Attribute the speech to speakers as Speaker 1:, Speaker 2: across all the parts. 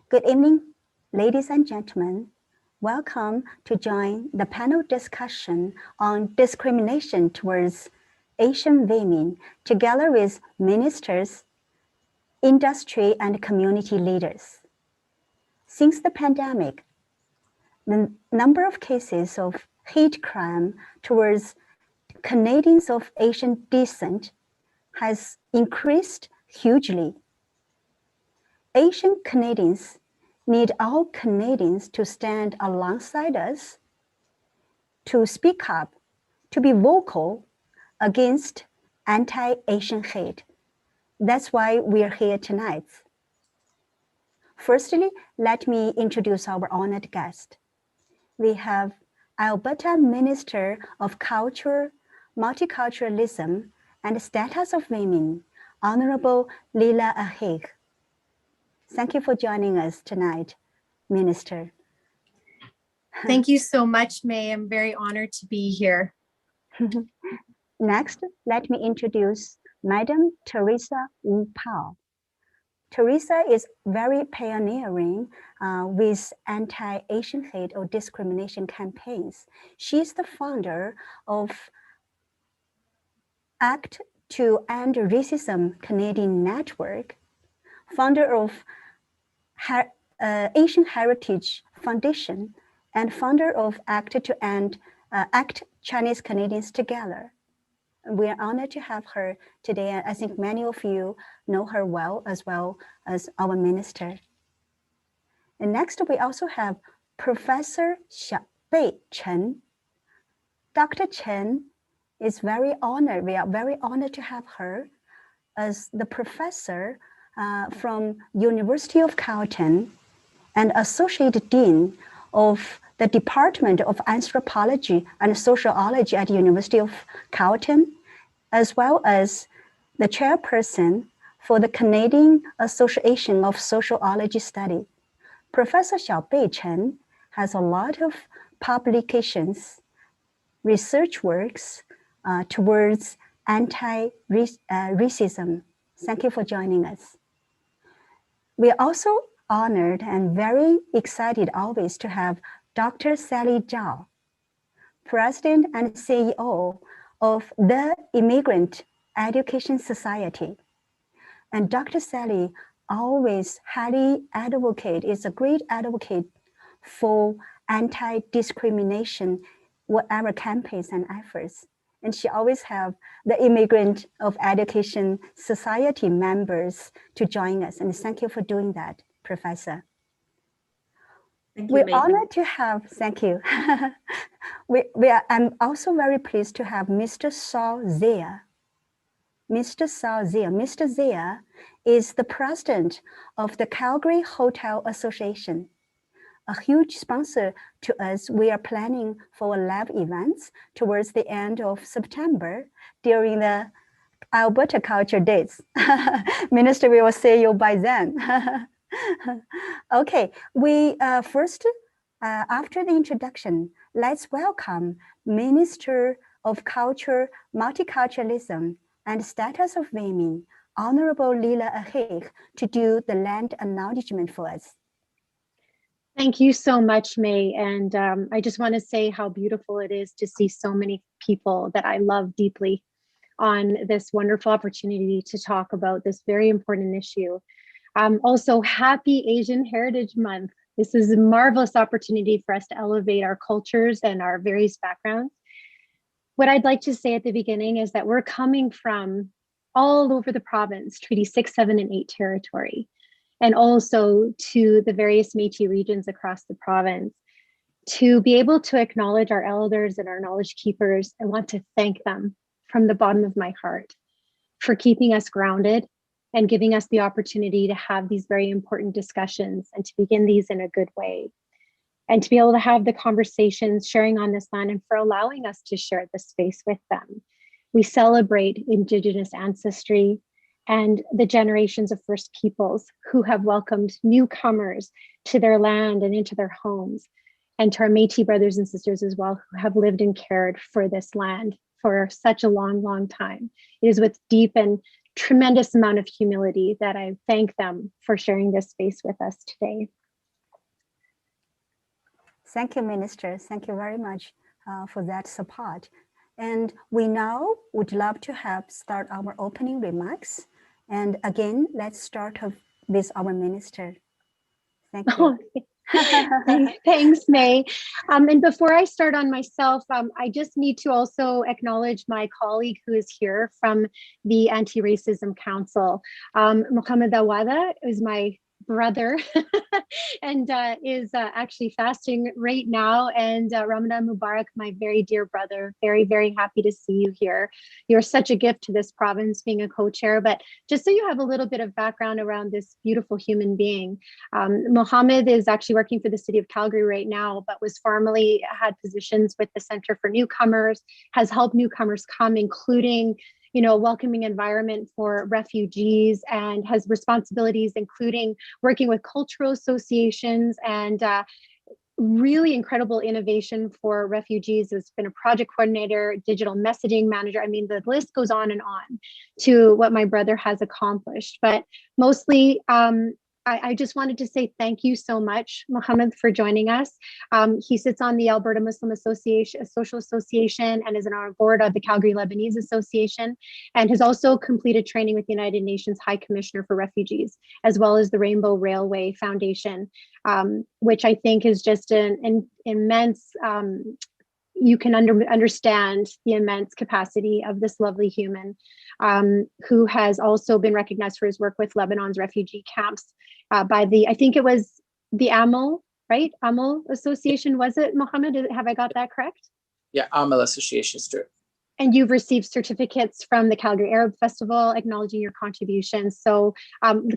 Speaker 1: Good evening, ladies and gentlemen. Welcome to join the panel discussion on discrimination towards Asian women, together with ministers, industry, and community leaders. Since the pandemic, the number of cases of hate crime towards Canadians of Asian descent has increased hugely. Asian Canadians need all Canadians to stand alongside us, to speak up, to be vocal against anti-Asian hate. That's why we're here tonight. Firstly, let me introduce our honored guest. We have Alberta Minister of Culture, Multiculturalism, and Status of Women, Honorable Lila Ahig. Thank you for joining us tonight, Minister.
Speaker 2: Thank you so much, May. I'm very honored to be here.
Speaker 1: Next, let me introduce Madam Teresa Wu Pao. Teresa is very pioneering with anti-Asian hate or discrimination campaigns. She's the founder of Act to End Racism Canadian Network, founder of Asian Heritage Foundation, and founder of Act to End Act Chinese Canadians Together. We are honored to have her today, and I think many of you know her well as our minister. And next, we also have Professor Xiaobei Chen. Dr. Chen is very honored. We are very honored to have her as the professor from University of Carleton and Associate Dean of the Department of Anthropology and Sociology at University of Carleton, as well as the chairperson for the Canadian Association of Sociology Study. Professor Xiaobei Chen has a lot of publications, research works towards anti-racism. Thank you for joining us. We are also honored and very excited always to have Dr. Sally Zhao, President and CEO of the Immigrant Education Society. And Dr. Sally always highly is a great advocate for anti-discrimination, whatever campaigns and efforts. And she always have the Immigrant of Education Society members to join us. And thank you for doing that, Professor.
Speaker 3: Thank you,
Speaker 1: We're
Speaker 3: Megan.
Speaker 1: honored to have, thank you. I'm also very pleased to have Mr. Saul Zia. Mr. Saul Zia. Mr. Zia is the president of the Calgary Hotel Association, a huge sponsor to us. We are planning for live events towards the end of September during the Alberta Culture Days. Minister, we will see you by then. Okay, we first, after the introduction, let's welcome Minister of Culture, Multiculturalism, and Status of Women, Honorable Lila Ahig, to do the land acknowledgement for us.
Speaker 2: Thank you so much, May. And I just want to say how beautiful it is to see so many people that I love deeply on this wonderful opportunity to talk about this very important issue. Also, happy Asian Heritage Month. This is a marvelous opportunity for us to elevate our cultures and our various backgrounds. What I'd like to say at the beginning is that we're coming from all over the province, Treaty 6, 7, and 8 territory, and also to the various Métis regions across the province. To be able to acknowledge our elders and our knowledge keepers, I want to thank them from the bottom of my heart for keeping us grounded and giving us the opportunity to have these very important discussions and to begin these in a good way. And to be able to have the conversations sharing on this land and for allowing us to share this space with them. We celebrate Indigenous ancestry and the generations of First Peoples who have welcomed newcomers to their land and into their homes, and to our Métis brothers and sisters as well who have lived and cared for this land for such a long, long time. It is with deep and tremendous amount of humility that I thank them for sharing this space with us today.
Speaker 1: Thank you, Minister. Thank you very much for that support. And we now would love to start our opening remarks. And again, let's start with our minister. Thank you.
Speaker 2: Thanks, May. And before I start on myself, I just need to also acknowledge my colleague who is here from the Anti-Racism Council. Mohammed Awada is my brother and is actually fasting right now. And Ramadan Mubarak, my very dear brother, very, very happy to see you here. You're such a gift to this province being a co-chair, but just so you have a little bit of background around this beautiful human being, Mohammed is actually working for the city of Calgary right now, but was formerly had positions with the Center for Newcomers, has helped newcomers come, including a welcoming environment for refugees, and has responsibilities including working with cultural associations and really incredible innovation for refugees. Has been a project coordinator, digital messaging manager. I mean, the list goes on and on to what my brother has accomplished. But mostly, I just wanted to say thank you so much, Mohammed, for joining us. He sits on the Alberta Muslim Association, Social Association, and is on our board of the Calgary Lebanese Association, and has also completed training with the United Nations High Commissioner for Refugees, as well as the Rainbow Railway Foundation, which I think is just an immense, you can understand the immense capacity of this lovely human, who has also been recognized for his work with Lebanon's refugee camps by I think it was the AML, right? AML Association, was it, Mohammed? Have I got that correct?
Speaker 4: Yeah, AML Association, Stuart.
Speaker 2: And you've received certificates from the Calgary Arab Festival acknowledging your contributions. So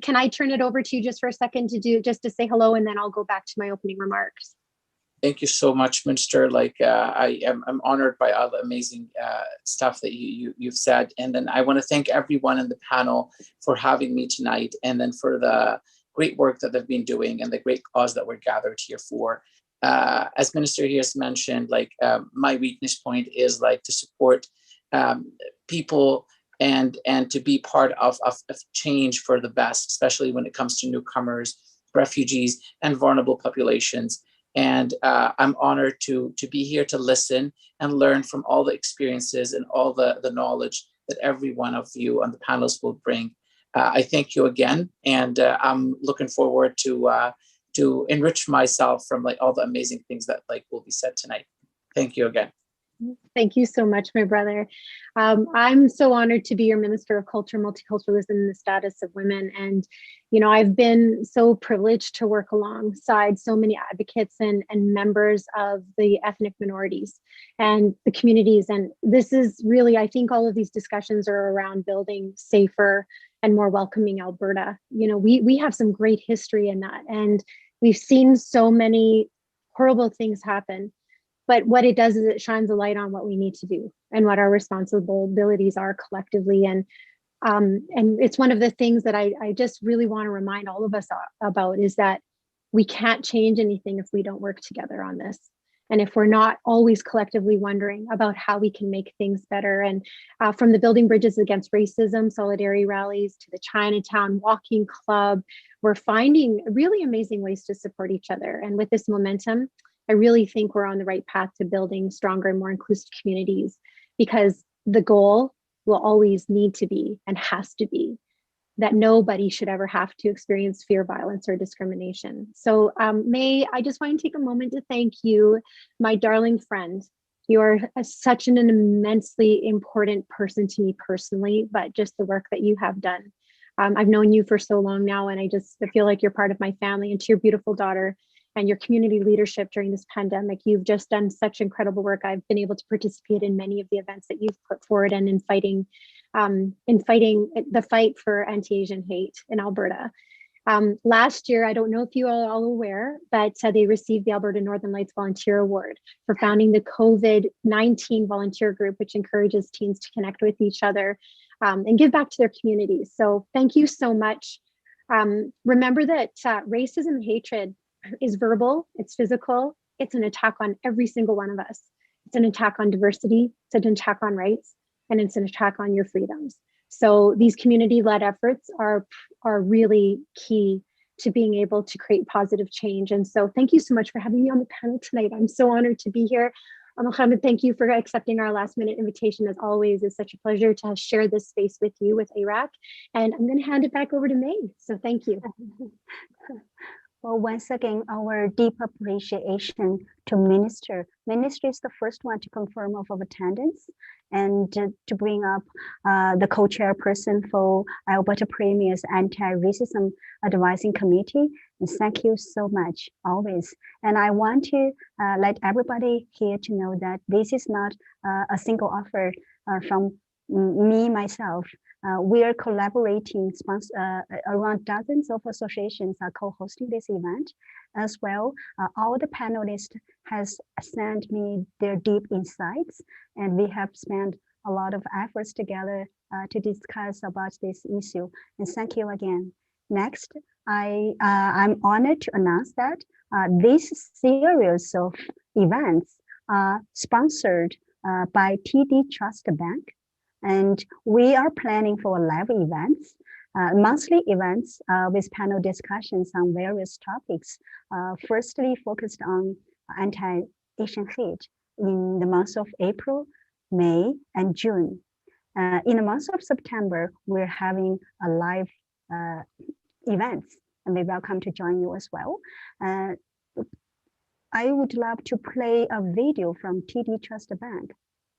Speaker 2: can I turn it over to you just for a second to say hello, and then I'll go back to my opening remarks.
Speaker 4: Thank you so much, Minister. I'm honored by all the amazing stuff that you've said. And then I want to thank everyone in the panel for having me tonight, and then for the great work that they've been doing and the great cause that we're gathered here for. As Minister here has mentioned, my weakness point is to support people and to be part of change for the best, especially when it comes to newcomers, refugees, and vulnerable populations. And I'm honored to be here to listen and learn from all the experiences and all the knowledge that every one of you on the panels will bring. I thank you again, and I'm looking forward to enrich myself from all the amazing things that will be said tonight. Thank you again.
Speaker 2: Thank you so much, my brother. I'm so honored to be your Minister of Culture, Multiculturalism, and the Status of Women. And, I've been so privileged to work alongside so many advocates and members of the ethnic minorities and the communities. And this is really, I think all of these discussions are around building safer and more welcoming Alberta. We have some great history in that, and we've seen so many horrible things happen. But what it does is it shines a light on what we need to do and what our responsibilities are collectively. And it's one of the things that I just really want to remind all of us about, is that we can't change anything if we don't work together on this. And if we're not always collectively wondering about how we can make things better. And from the Building Bridges Against Racism solidarity rallies to the Chinatown Walking Club, we're finding really amazing ways to support each other. And with this momentum, I really think we're on the right path to building stronger and more inclusive communities, because the goal will always need to be and has to be that nobody should ever have to experience fear, violence, or discrimination. So May, I just want to take a moment to thank you, my darling friend. You are such an immensely important person to me personally, but just the work that you have done. I've known you for so long now, and I feel like you're part of my family. And to your beautiful daughter, and your community leadership during this pandemic, you've just done such incredible work. I've been able to participate in many of the events that you've put forward, and in fighting the fight for anti-Asian hate in Alberta. Last year, I don't know if you are all aware, but they received the Alberta Northern Lights Volunteer Award for founding the COVID-19 volunteer group, which encourages teens to connect with each other and give back to their communities. So thank you so much. Remember that racism and hatred is verbal, it's physical, it's an attack on every single one of us. It's an attack on diversity, it's an attack on rights, and it's an attack on your freedoms. So these community-led efforts are really key to being able to create positive change. And so thank you so much for having me on the panel tonight. I'm so honored to be here. Mohammed, thank you for accepting our last minute invitation. As always, it's such a pleasure to share this space with you, with ARAC. And I'm going to hand it back over to May. So thank you.
Speaker 1: Well, once again, our deep appreciation to Minister. Minister is the first one to confirm of attendance and to bring up the co-chairperson for Alberta Premier's Anti-Racism Advising Committee. And thank you so much, always. And I want to let everybody here to know that this is not a single offer from me, myself. We are collaborating, around dozens of associations are co-hosting this event as well. All the panelists has sent me their deep insights, and we have spent a lot of efforts together to discuss about this issue. And thank you again. Next, I'm honored to announce that this series of events are sponsored by TD Trust Bank. And we are planning for live events, monthly events with panel discussions on various topics. Firstly, focused on anti-Asian hate in the months of April, May, and June. In the month of September, we're having a live events, and we welcome to join you as well. I would love to play a video from TD Trust Bank,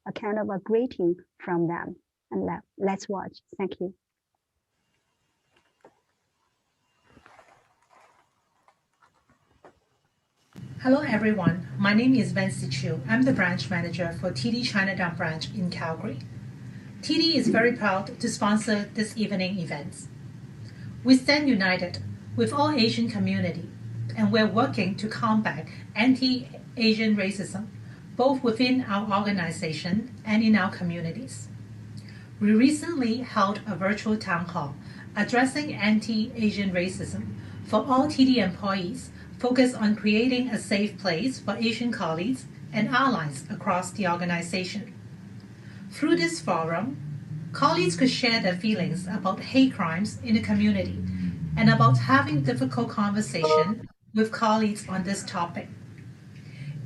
Speaker 1: a kind of a greeting from them, and let's watch. Thank you.
Speaker 5: Hello everyone, my name is Vancy Chiu. I'm the branch manager for TD Chinatown branch in Calgary. TD is very proud to sponsor this evening events. We stand united with all Asian community, and we're working to combat anti-Asian racism, both within our organization and in our communities. We recently held a virtual town hall addressing anti-Asian racism for all TD employees, focused on creating a safe place for Asian colleagues and allies across the organization. Through this forum, colleagues could share their feelings about hate crimes in the community and about having difficult conversation with colleagues on this topic.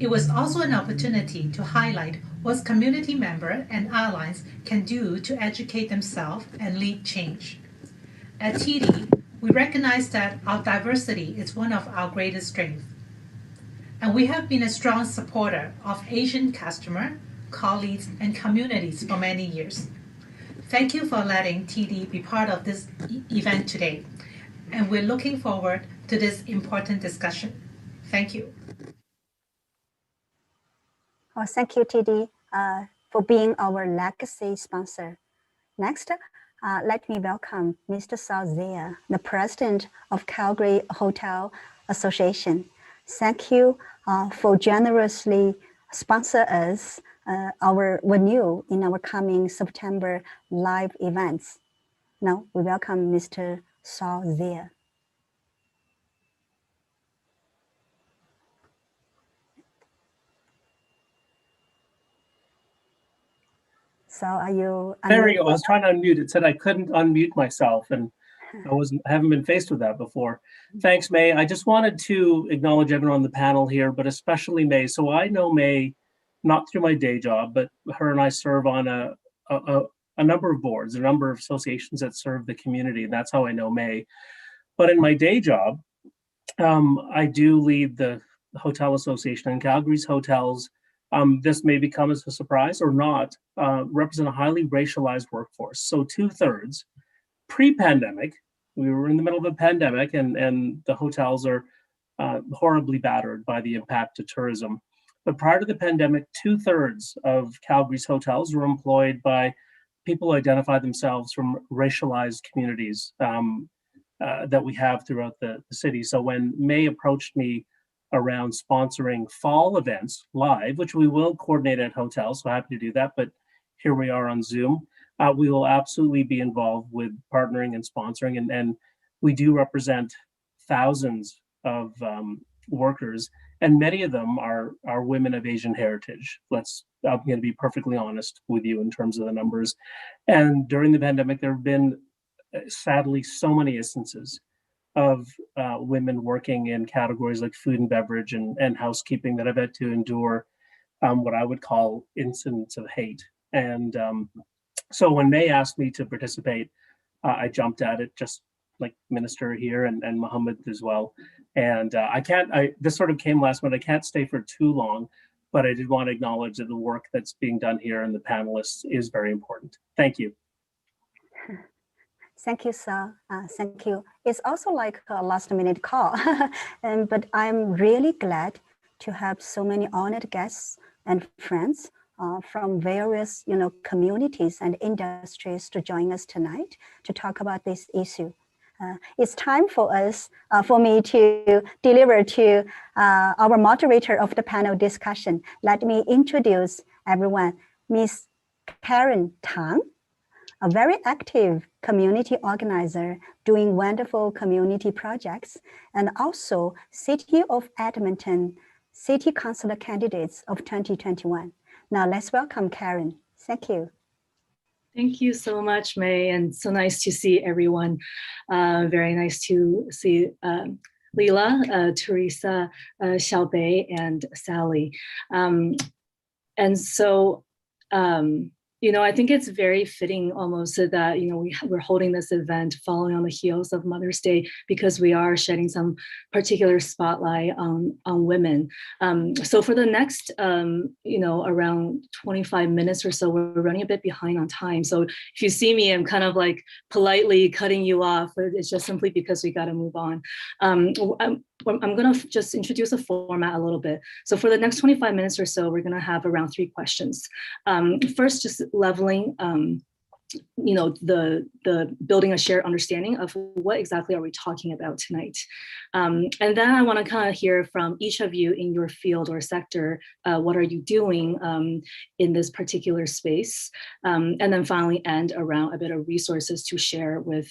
Speaker 5: It was also an opportunity to highlight what community members and allies can do to educate themselves and lead change. At TD, we recognize that our diversity is one of our greatest strengths, and we have been a strong supporter of Asian customers, colleagues, and communities for many years. Thank you for letting TD be part of this event today, and we're looking forward to this important discussion. Thank you.
Speaker 1: Oh, thank you, TD, for being our legacy sponsor. Next, let me welcome Mr. Saul Zia, the president of Calgary Hotel Association. Thank you for generously sponsor us our venue in our coming September live events. Now we welcome Mr. Saul Zia. So are you?
Speaker 6: There we go. I was trying to unmute. It said I couldn't unmute myself, and I haven't been faced with that before. Thanks, May. I just wanted to acknowledge everyone on the panel here, but especially May. So I know May, not through my day job, but her and I serve on a number of boards, a number of associations that serve the community, and that's how I know May. But in my day job, I do lead the Hotel Association, and Calgary's hotels, this may become as a surprise or not, represent a highly racialized workforce. So 2/3 pre-pandemic, we were in the middle of a pandemic, and the hotels are horribly battered by the impact to tourism. But prior to the pandemic, 2/3 of Calgary's hotels were employed by people who identify themselves from racialized communities that we have throughout the city. So when May approached me around sponsoring fall events live, which we will coordinate at hotels, so happy to do that, but here we are on Zoom. We will absolutely be involved with partnering and sponsoring, and we do represent thousands of workers and many of them are women of Asian heritage. I'm going to be perfectly honest with you in terms of the numbers. And during the pandemic, there have been sadly so many instances of women working in categories like food and beverage and housekeeping that I've had to endure what I would call incidents of hate. And so when May asked me to participate, I jumped at it, just like Minister here and Mohammed as well. And this sort of came last minute. I can't stay for too long, but I did want to acknowledge that the work that's being done here and the panelists is very important. Thank you.
Speaker 1: Thank you, sir. Thank you. It's also like a last minute call, but I'm really glad to have so many honored guests and friends from various communities and industries to join us tonight to talk about this issue. It's time for us, for me to deliver to our moderator of the panel discussion. Let me introduce everyone, Ms. Karen Tang, a very active community organizer doing wonderful community projects, and also City of Edmonton City Councilor candidates of 2021. Now let's welcome Karen. Thank you.
Speaker 7: Thank you so much, May, and so nice to see everyone. Very nice to see Leela, Teresa, Xiaobei, and Sally. And so, I think it's very fitting almost that, we're holding this event following on the heels of Mother's Day because we are shedding some particular spotlight on women. So for the next, around 25 minutes or so, we're running a bit behind on time. So if you see me, I'm kind of like politely cutting you off. It's just simply because we got to move on. I'm going to just introduce a format a little bit. So for the next 25 minutes or so, we're going to have around 3 questions. First, just leveling, the building a shared understanding of what exactly are we talking about tonight. And then I want to kind of hear from each of you in your field or sector, what are you doing in this particular space? And then finally end around a bit of resources to share with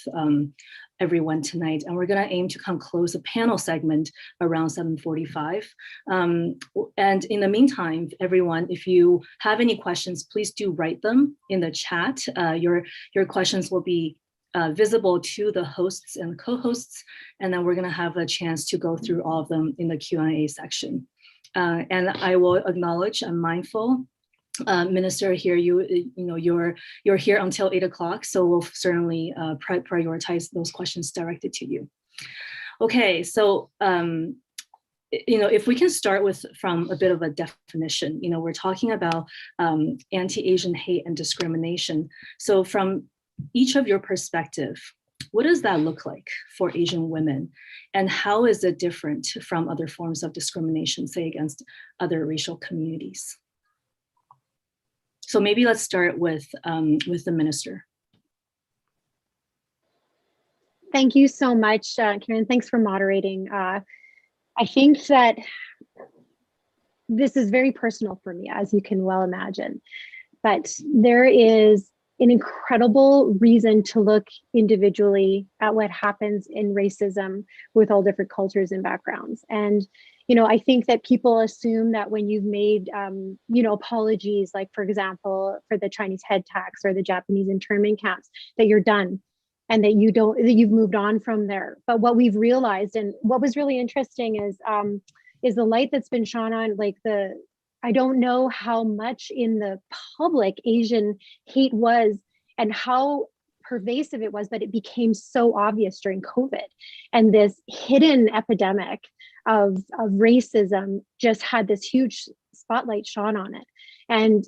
Speaker 7: everyone tonight. And we're going to aim to come close a panel segment around 7:45. And in the meantime, everyone, if you have any questions, please do write them in the chat. Your questions will be visible to the hosts and co-hosts, and then we're going to have a chance to go through all of them in the Q&A section. And I will acknowledge, I'm mindful, Minister, here you're here until 8 o'clock, so we'll certainly prioritize those questions directed to you. Okay, so if we can start from a bit of a definition, we're talking about anti-Asian hate and discrimination. So from each of your perspective, what does that look like for Asian women? And how is it different from other forms of discrimination, say against other racial communities? So maybe let's start with the minister.
Speaker 2: Thank you so much, Karen. Thanks for moderating. I think that this is very personal for me, as you can well imagine, but there is an incredible reason to look individually at what happens in racism with all different cultures and backgrounds. And I think that people assume that when you've made, apologies, like for example, for the Chinese head tax or the Japanese internment camps, that you're done and that you've moved on from there. But what we've realized, and what was really interesting is the light that's been shone on, I don't know how much in the public Asian hate was and how pervasive it was, but it became so obvious during COVID. And this hidden epidemic of racism just had this huge spotlight shone on it. And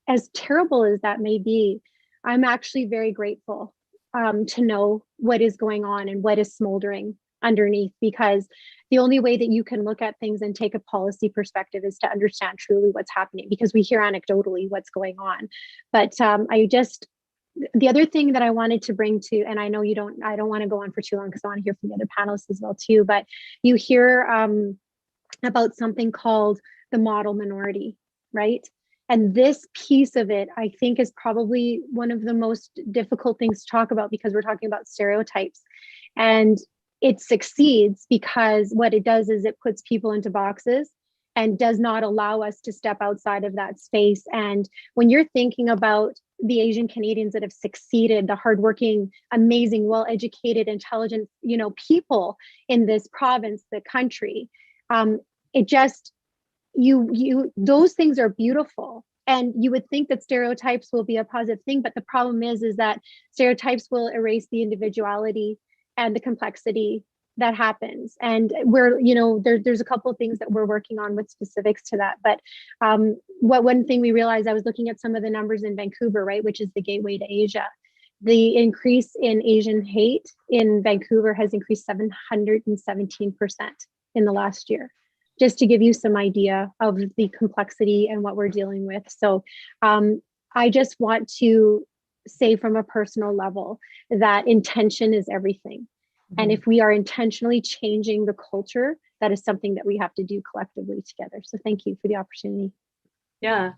Speaker 2: as terrible as that may be, I'm actually very grateful to know what is going on and what is smoldering underneath, because the only way that you can look at things and take a policy perspective is to understand truly what's happening, because we hear anecdotally what's going on. But the other thing that I wanted to bring to, and I know I don't want to go on for too long because I want to hear from the other panelists as well too, but you hear about something called the model minority, right? And this piece of it, I think, is probably one of the most difficult things to talk about, because we're talking about stereotypes. And it succeeds because what it does is it puts people into boxes and does not allow us to step outside of that space. And when you're thinking about the Asian Canadians that have succeeded, the hardworking, amazing, well-educated, intelligent, people in this province, the country, it just, those things are beautiful. And you would think that stereotypes will be a positive thing, but the problem is that stereotypes will erase the individuality and the complexity that happens. And there's a couple of things that we're working on with specifics to that. But one thing we realized, I was looking at some of the numbers in Vancouver, right, which is the gateway to Asia. The increase in Asian hate in Vancouver has increased 717% in the last year, just to give you some idea of the complexity and what we're dealing with. So I just want to say from a personal level that intention is everything. And if we are intentionally changing the culture, that is something that we have to do collectively together. So thank you for the opportunity.
Speaker 7: Yeah,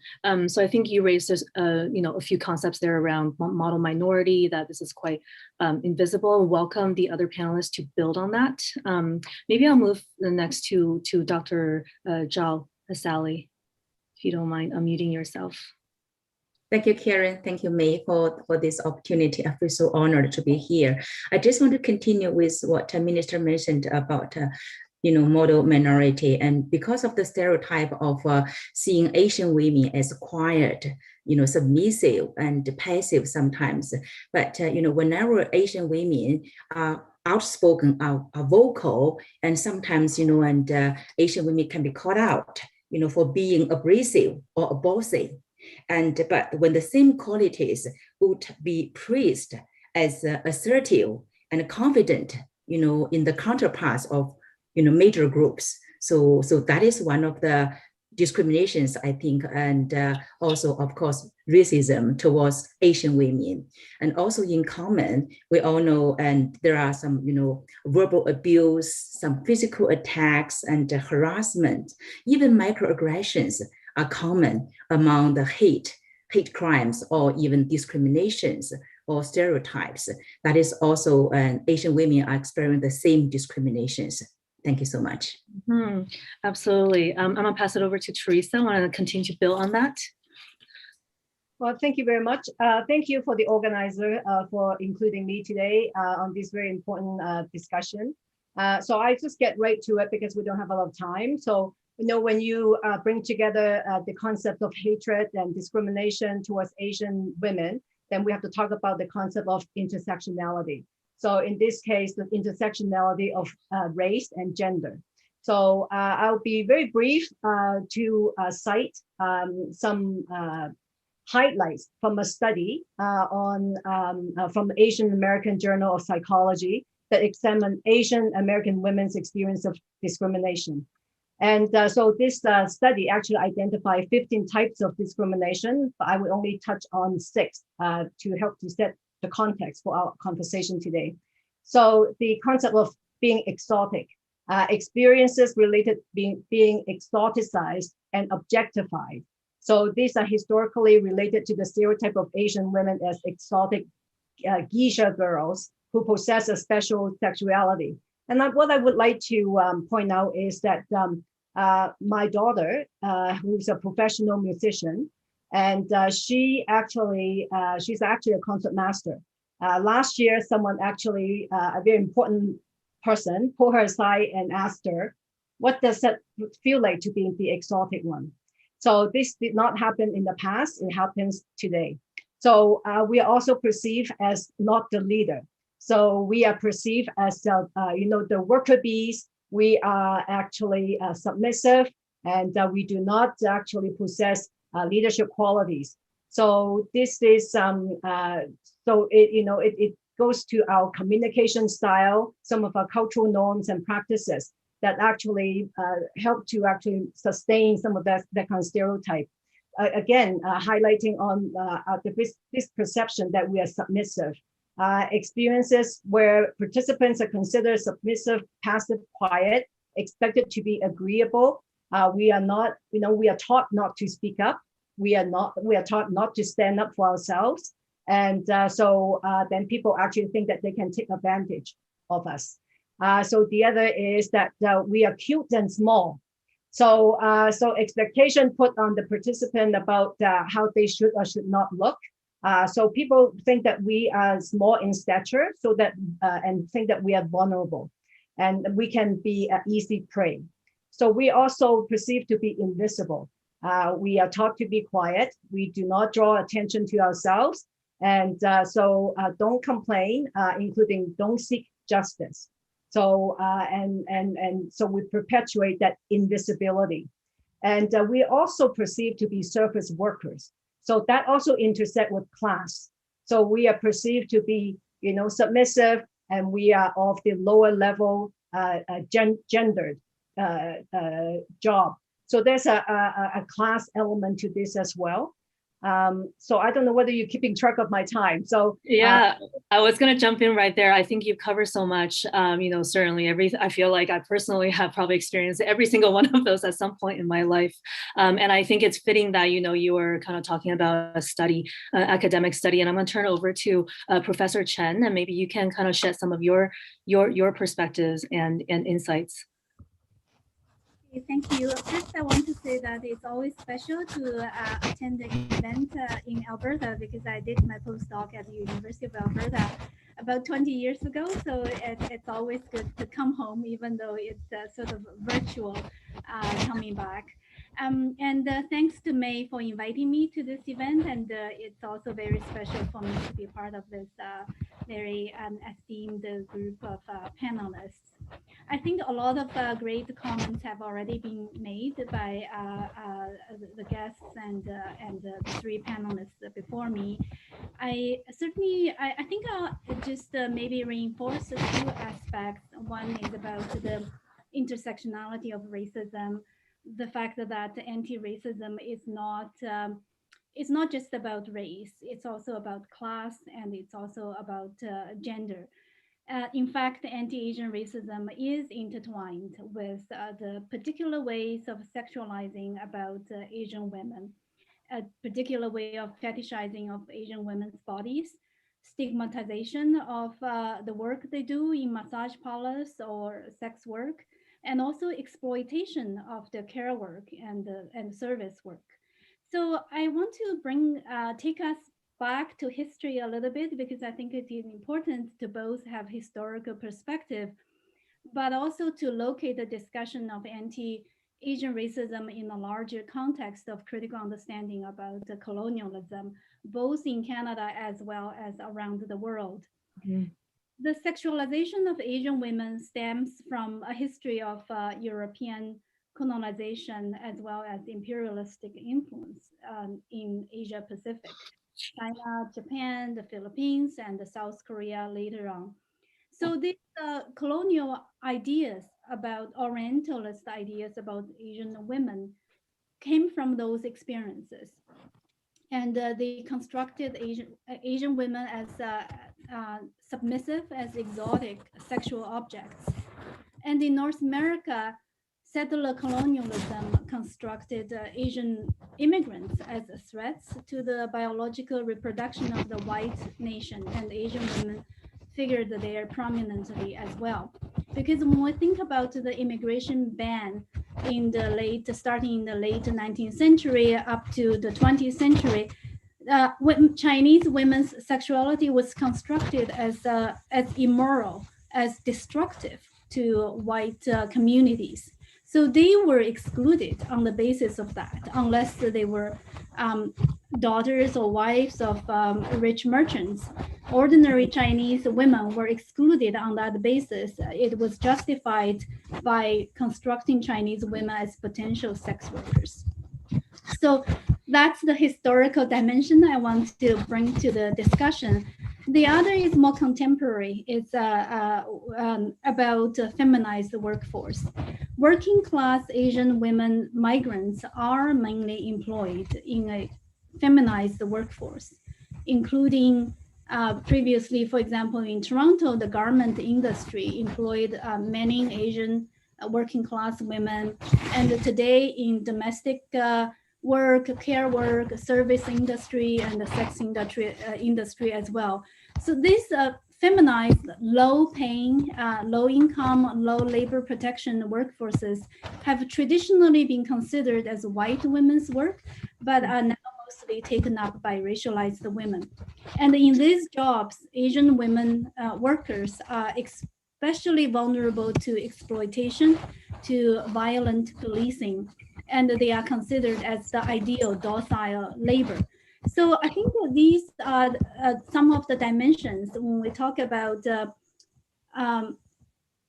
Speaker 7: so I think you raised a few concepts there around model minority, that this is quite invisible. Welcome the other panelists to build on that. Maybe I'll move the next to Dr. Zhao Sally, if you don't mind unmuting yourself.
Speaker 3: Thank you, Karen. Thank you, May, for this opportunity. I feel so honored to be here. I just want to continue with what Minister mentioned about model minority, and because of the stereotype of seeing Asian women as quiet, submissive and passive sometimes. But whenever Asian women are outspoken, are vocal, and sometimes Asian women can be called out, for being abrasive or bossy. But when the same qualities would be praised as assertive and confident, in the counterparts of major groups. So that is one of the discriminations, I think, and also, of course, racism towards Asian women. And also in common, we all know, and there are some, verbal abuse, some physical attacks and harassment, even microaggressions are common among the hate crimes or even discriminations or stereotypes. That is also, Asian women are experiencing the same discriminations. Thank you so much.
Speaker 7: Mm-hmm. Absolutely. I'm gonna pass it over to Teresa. I want to continue to build on that.
Speaker 8: Well, thank you very much. Thank you for the organizer for including me today on this very important discussion. So I just get right to it because we don't have a lot of time. So, when you bring together the concept of hatred and discrimination towards Asian women, then we have to talk about the concept of intersectionality. So in this case, the intersectionality of race and gender. So I'll be very brief to cite some highlights from a study from the Asian American Journal of Psychology that examined Asian American women's experience of discrimination. And so this study actually identified 15 types of discrimination, but I will only touch on 6 to help to set the context for our conversation today. So the concept of being exotic, experiences related being exoticized and objectified. So these are historically related to the stereotype of Asian women as exotic geisha girls who possess a special sexuality. And what I would like to point out is that my daughter, who's a professional musician, and she's actually a concert master. Last year, someone actually, a very important person, pulled her aside and asked her, what does it feel like to be the exotic one? So this did not happen in the past, it happens today. So we are also perceived as not the leader. So we are perceived as the worker bees. We are actually submissive, and we do not actually possess leadership qualities. So this is it goes to our communication style, some of our cultural norms and practices that actually help to actually sustain some of that kind of stereotype. Again, highlighting on this perception that we are submissive. Experiences where participants are considered submissive, passive, quiet, expected to be agreeable. We are not, we are taught not to speak up. We are taught not to stand up for ourselves. And so then people actually think that they can take advantage of us. So the other is that we are cute and small. So expectation put on the participant about how they should or should not look. So people think that we are small in stature, so that and think that we are vulnerable, and we can be easy prey. So we also perceived to be invisible. We are taught to be quiet. We do not draw attention to ourselves, and so don't complain, including don't seek justice. So and so we perpetuate that invisibility, and we also perceived to be surface workers. So that also intersect with class. So we are perceived to be, submissive, and we are of the lower level gendered job. So there's a class element to this as well. So I don't know whether you're keeping track of my time. So
Speaker 7: yeah, I was gonna jump in right there. I think you've covered so much. Certainly I feel like I personally have probably experienced every single one of those at some point in my life. And I think it's fitting that, you were kind of talking about a study, academic study, and I'm gonna turn over to Professor Chen, and maybe you can kind of shed some of your perspectives and insights.
Speaker 9: Thank you. First, I want to say that it's always special to attend the event in Alberta, because I did my postdoc at the University of Alberta about 20 years ago. So it's always good to come home, even though it's sort of virtual coming back. And thanks to May for inviting me to this event. And it's also very special for me to be part of this very esteemed group of panelists. I think a lot of great comments have already been made by the guests and the three panelists before me. I think I'll just maybe reinforce a few aspects. One is about the intersectionality of racism, the fact that anti-racism is not it's not just about race, it's also about class, and it's also about gender. In fact, anti-Asian racism is intertwined with the particular ways of sexualizing about Asian women, a particular way of fetishizing of Asian women's bodies, stigmatization of the work they do in massage parlors or sex work, and also exploitation of the care work and service work. So I want to take us back to history a little bit, because I think it is important to both have historical perspective, but also to locate the discussion of anti-Asian racism in a larger context of critical understanding about the colonialism, both in Canada as well as around the world. Mm-hmm. The sexualization of Asian women stems from a history of European colonization as well as imperialistic influence in Asia Pacific. China, Japan, the Philippines, and the South Korea later on. So these colonial ideas about Orientalist ideas about Asian women came from those experiences. And they constructed Asian women as submissive, as exotic sexual objects. And in North America, settler colonialism constructed Asian immigrants as threats to the biological reproduction of the white nation, and Asian women figured there prominently as well. Because when we think about the immigration ban starting in the late 19th century up to the 20th century, when Chinese women's sexuality was constructed as immoral, as destructive to white communities. So they were excluded on the basis of that, unless they were daughters or wives of rich merchants. Ordinary Chinese women were excluded on that basis. It was justified by constructing Chinese women as potential sex workers. So that's the historical dimension I want to bring to the discussion. The other is more contemporary. It's about feminized workforce. Working class Asian women migrants are mainly employed in a feminized workforce, including previously, for example, in Toronto, the garment industry employed many Asian working class women. And today in domestic work, care work, service industry, and the sex industry as well. So this feminized, low-paying, low-income, low labor protection workforces have traditionally been considered as white women's work, but are now mostly taken up by racialized women. And in these jobs, Asian women workers are especially vulnerable to exploitation, to violent policing, and they are considered as the ideal docile labor. So I think that these are some of the dimensions when we talk about um,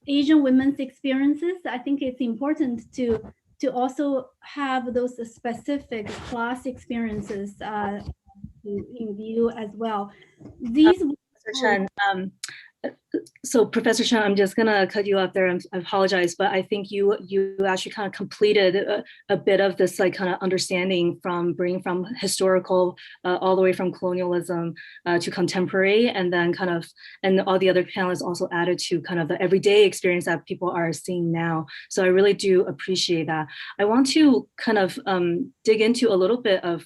Speaker 9: Asian women's experiences. I think it's important to also have those specific class experiences in view as well. These
Speaker 7: Professor Chen, so Professor Chen, I'm just gonna cut you off there. I apologize, but I think you actually kind of completed a bit of this like kind of understanding from bringing from historical all the way from colonialism to contemporary, and then kind of, and all the other panelists also added to kind of the everyday experience that people are seeing now. So I really do appreciate that. I want to kind of dig into a little bit of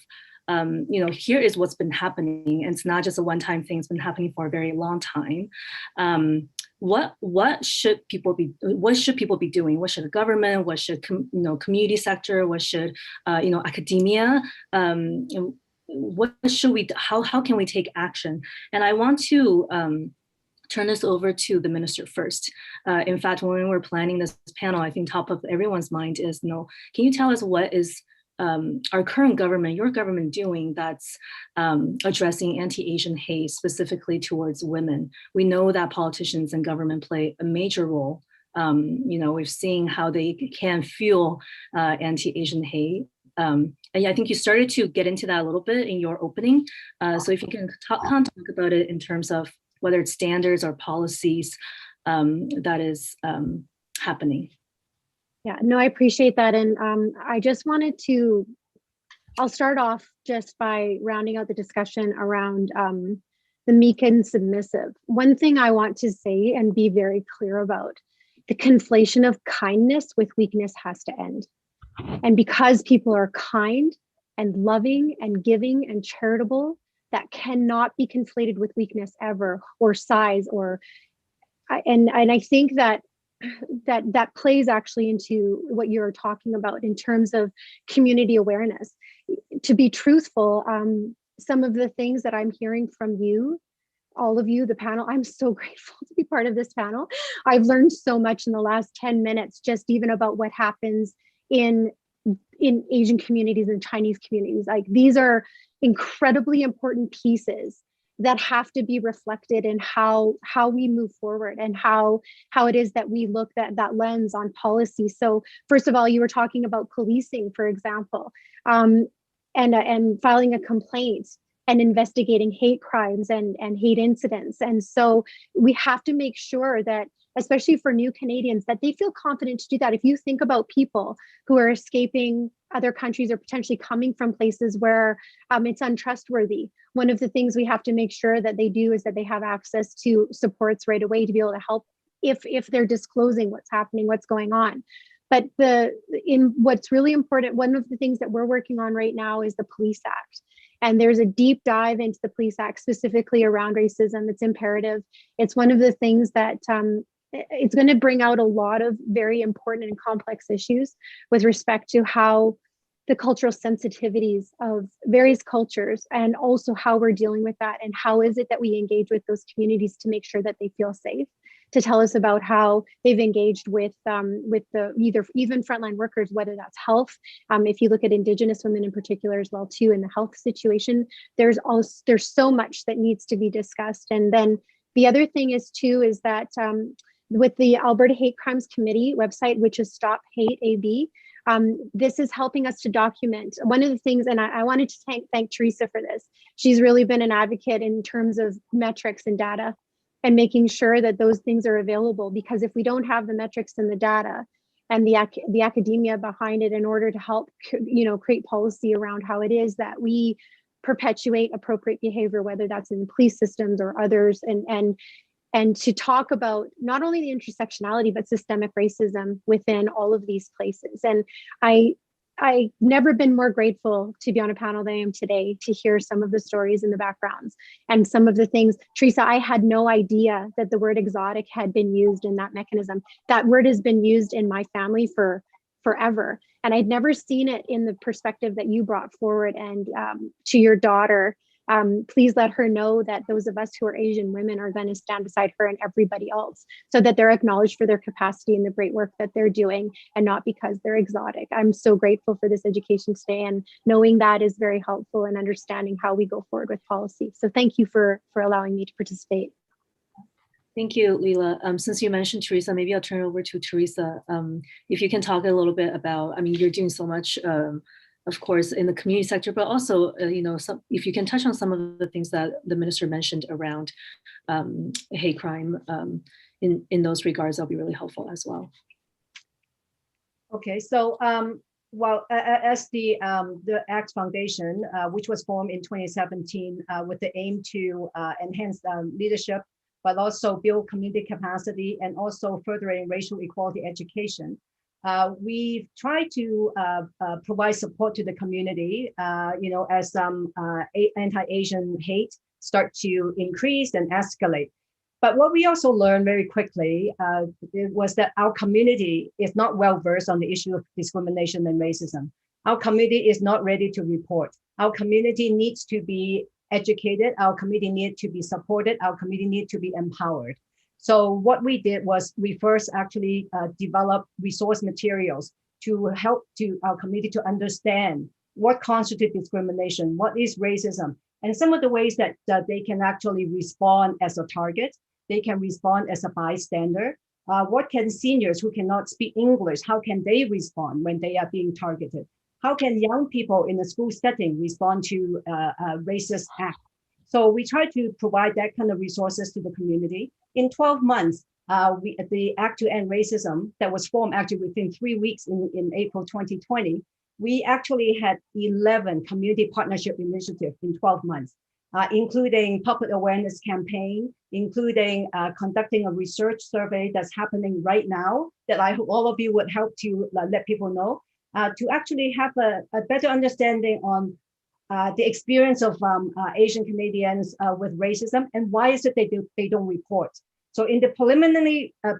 Speaker 7: here is what's been happening. And it's not just a one-time thing, it's been happening for a very long time. What should people be doing? What should the government, what should community sector, what should academia, what should we, how can we take action? And I want to turn this over to the minister first. In fact, when we were planning this panel, I think top of everyone's mind is, can you tell us what is our current government, your government doing that's addressing anti-Asian hate specifically towards women? We know that politicians and government play a major role. We've seen how they can fuel anti-Asian hate. And I think you started to get into that a little bit in your opening. So if you can talk about it in terms of whether it's standards or policies that is happening.
Speaker 2: Yeah, no, I appreciate that. And I just wanted to, I'll start off just by rounding out the discussion around the meek and submissive. One thing I want to say and be very clear about, the conflation of kindness with weakness has to end. And because people are kind and loving and giving and charitable, that cannot be conflated with weakness ever, or size, or, and I think that plays actually into what you're talking about in terms of community awareness. To be truthful, some of the things that I'm hearing from you, all of you, the panel, I'm so grateful to be part of this panel. I've learned so much in the last 10 minutes, just even about what happens in Asian communities and Chinese communities. Like, these are incredibly important pieces that have to be reflected in how we move forward, and how it is that we look at that lens on policy. So first of all, you were talking about policing, for example, and filing a complaint and investigating hate crimes and hate incidents. And so we have to make sure that, especially for new Canadians, that they feel confident to do that. If you think about people who are escaping other countries or potentially coming from places where it's untrustworthy, one of the things we have to make sure that they do is that they have access to supports right away to be able to help if they're disclosing what's happening, what's going on. But what's really important, one of the things that we're working on right now is the Police Act. And there's a deep dive into the Police Act specifically around racism. It's imperative. It's one of the things that it's going to bring out a lot of very important and complex issues with respect to how the cultural sensitivities of various cultures, and also how we're dealing with that, and how is it that we engage with those communities to make sure that they feel safe, to tell us about how they've engaged with the even frontline workers, whether that's health. If you look at Indigenous women in particular as well too, in the health situation, there's so much that needs to be discussed. And then the other thing is that with the Alberta Hate Crimes Committee website, which is Stop Hate AB, this is helping us to document. One of the things, and I wanted to thank Teresa for this. She's really been an advocate in terms of metrics and data, and making sure that those things are available, because if we don't have the metrics and the data and the academia behind it in order to help create policy around how it is that we perpetuate appropriate behavior, whether that's in police systems or others, and to talk about not only the intersectionality but systemic racism within all of these places. And I I've never been more grateful to be on a panel than I am today, to hear some of the stories in the backgrounds and some of the things. Teresa, I had no idea that the word exotic had been used in that mechanism. That word has been used in my family for forever. And I'd never seen it in the perspective that you brought forward. And to your daughter, please let her know that those of us who are Asian women are going to stand beside her and everybody else, so that they're acknowledged for their capacity and the great work that they're doing, and not because they're exotic. I'm so grateful for this education today, and knowing that is very helpful in understanding how we go forward with policy. So thank you for allowing me to participate.
Speaker 7: Thank you, Leela. Since you mentioned Teresa, maybe I'll turn it over to Teresa. If you can talk a little bit about, I mean, you're doing so much, of course, in the community sector, but also, you know, if you can touch on some of the things that the minister mentioned around hate crime in those regards, that'll be really helpful as well.
Speaker 8: Okay, so well, as the ACT Foundation, which was formed in 2017 with the aim to enhance leadership, but also build community capacity and also furthering racial equality education. We've tried to provide support to the community, you know, as some anti-Asian hate start to increase and escalate. But what we also learned very quickly was that our community is not well versed on the issue of discrimination and racism. Our community is not ready to report. Our community needs to be educated. Our community needs to be supported. Our community needs to be empowered. So what we did was we first actually developed resource materials to help to our community to understand what constitutes discrimination, what is racism, and some of the ways that they can actually respond as a target. They can respond as a bystander. What can seniors who cannot speak English, how can they respond when they are being targeted? How can young people in a school setting respond to a racist act? So we try to provide that kind of resources to the community. In 12 months, the Act to End Racism that was formed actually within 3 weeks in April 2020, we actually had 11 community partnership initiatives in 12 months, including public awareness campaign, including conducting a research survey that's happening right now that I hope all of you would help to let people know, to actually have a better understanding on the experience of Asian Canadians with racism and why is it they don't report. So in the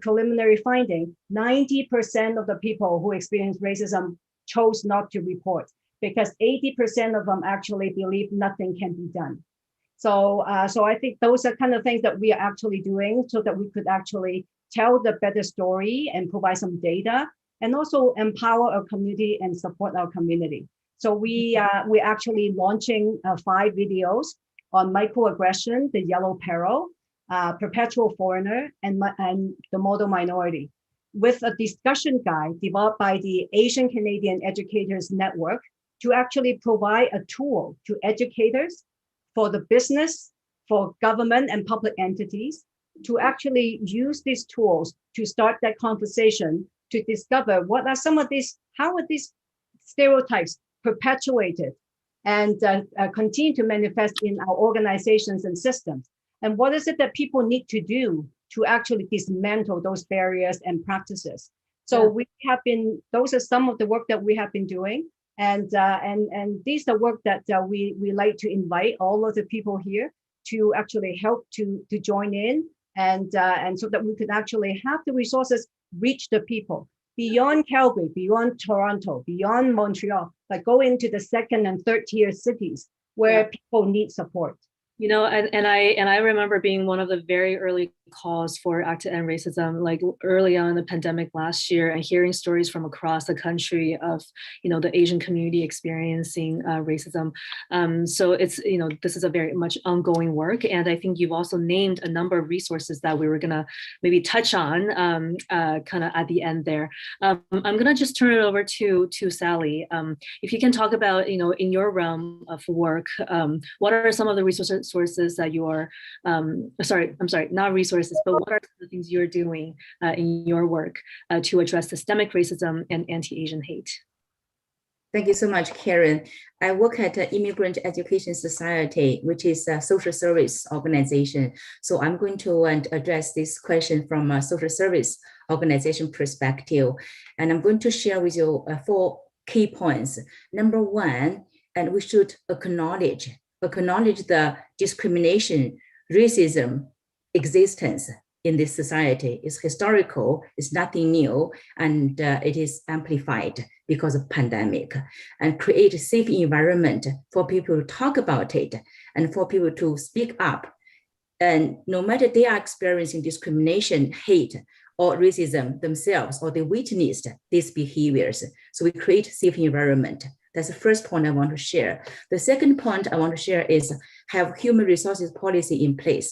Speaker 8: preliminary finding, 90% of the people who experience racism chose not to report because 80% of them actually believe nothing can be done. So I think those are kind of things that we are actually doing so that we could actually tell the better story and provide some data and also empower our community and support our community. So we're actually launching 5 videos on microaggression, the yellow peril, perpetual foreigner, and the model minority, with a discussion guide developed by the Asian Canadian Educators Network to actually provide a tool to educators, for the business, for government and public entities, to actually use these tools to start that conversation, to discover what are some of these, how are these stereotypes perpetuated and continue to manifest in our organizations and systems. And what is it that people need to do to actually dismantle those barriers and practices? So we have been, those are some of the work that we have been doing. And these are work that we like to invite all of the people here to actually help to join in and so that we could actually have the resources reach the people beyond Calgary, beyond Toronto, beyond Montreal, but go into the second and third tier cities where people need support.
Speaker 7: You know, and I remember being one of the very early calls for Act to End Racism, like early on in the pandemic last year, and hearing stories from across the country of, you know, the Asian community experiencing racism. So it's, you know, this is a very much ongoing work. And I think you've also named a number of resources that we were gonna maybe touch on kind of at the end there. I'm gonna just turn it over to Sally. If you can talk about, you know, in your realm of work, what are some of the resources that you are, not resources, but what are the things you're doing in your work to address systemic racism and anti-Asian hate?
Speaker 3: Thank you so much, Karen. I work at Immigrant Education Society, which is a social service organization. So I'm going to address this question from a social service organization perspective. And I'm going to share with you 4 key points. Number one, and we should acknowledge the discrimination, racism existence in this society is historical, it's nothing new, and it is amplified because of pandemic, and create a safe environment for people to talk about it and for people to speak up. And no matter they are experiencing discrimination, hate, or racism themselves, or they witnessed these behaviors. So we create a safe environment. That's the first point I want to share. The second point I want to share is have human resources policy in place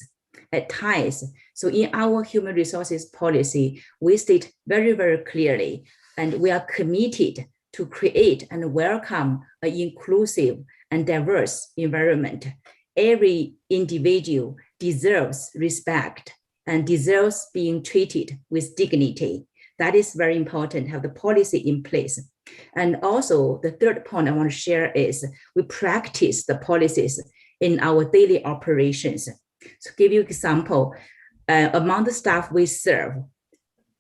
Speaker 3: at TIES. So in our human resources policy, we state very, very clearly, and we are committed to create and welcome an inclusive and diverse environment. Every individual deserves respect and deserves being treated with dignity. That is very important, have the policy in place. And also the third point I want to share is we practice the policies in our daily operations. So give you an example, among the staff we serve,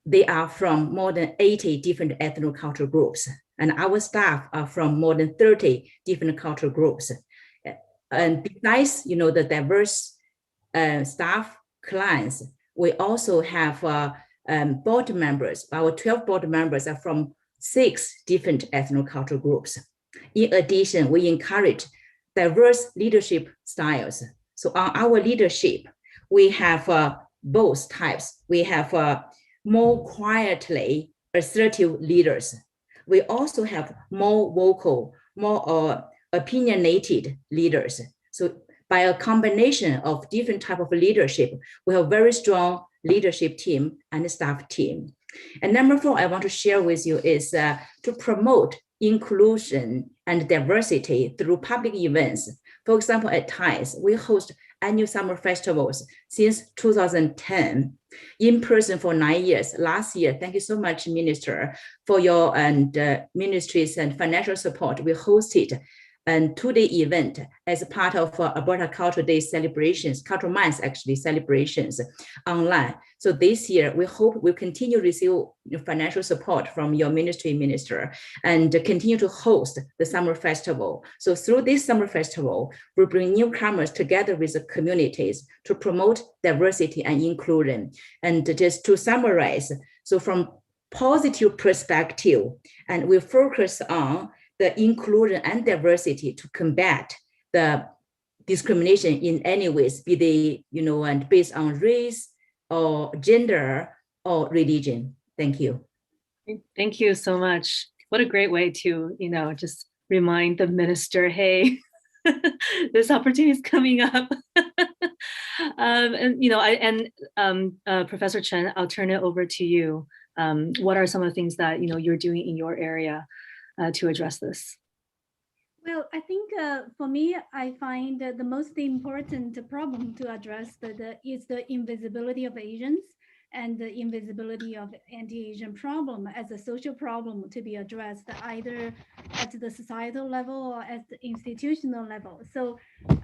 Speaker 3: they are from more than 80 different ethnocultural groups, and our staff are from more than 30 different cultural groups. And besides, the diverse staff clients, we also have board members. Our 12 board members are from 6 different ethnocultural groups. In addition, we encourage diverse leadership styles. So on our leadership, we have both types. We have more quietly assertive leaders. We also have more vocal, more opinionated leaders. So by a combination of different type of leadership, we have very strong leadership team and staff team. And number 4, I want to share with you is to promote inclusion and diversity through public events. For example, at TIES, we host annual summer festivals since 2010, in person for 9 years. Last year, thank you so much, Minister, for your ministries and financial support. We hosted a 2-day event as part of Alberta Cultural Day celebrations, Cultural Month actually celebrations online. So this year, we hope we'll continue to receive financial support from your ministry, Minister, and continue to host the summer festival. So through this summer festival, we bring newcomers together with the communities to promote diversity and inclusion. And just to summarize, so from positive perspective, and we focus on the inclusion and diversity to combat the discrimination in any ways, be they, and based on race or gender or religion. Thank you.
Speaker 7: Thank you so much. What a great way to, just remind the minister, hey, this opportunity is coming up. Professor Chen, I'll turn it over to you. What are some of the things that, you're doing in your area to address this?
Speaker 9: Well, I think for me, I find the most important problem to address is the invisibility of Asians and the invisibility of anti-Asian problem as a social problem to be addressed either at the societal level or at the institutional level. So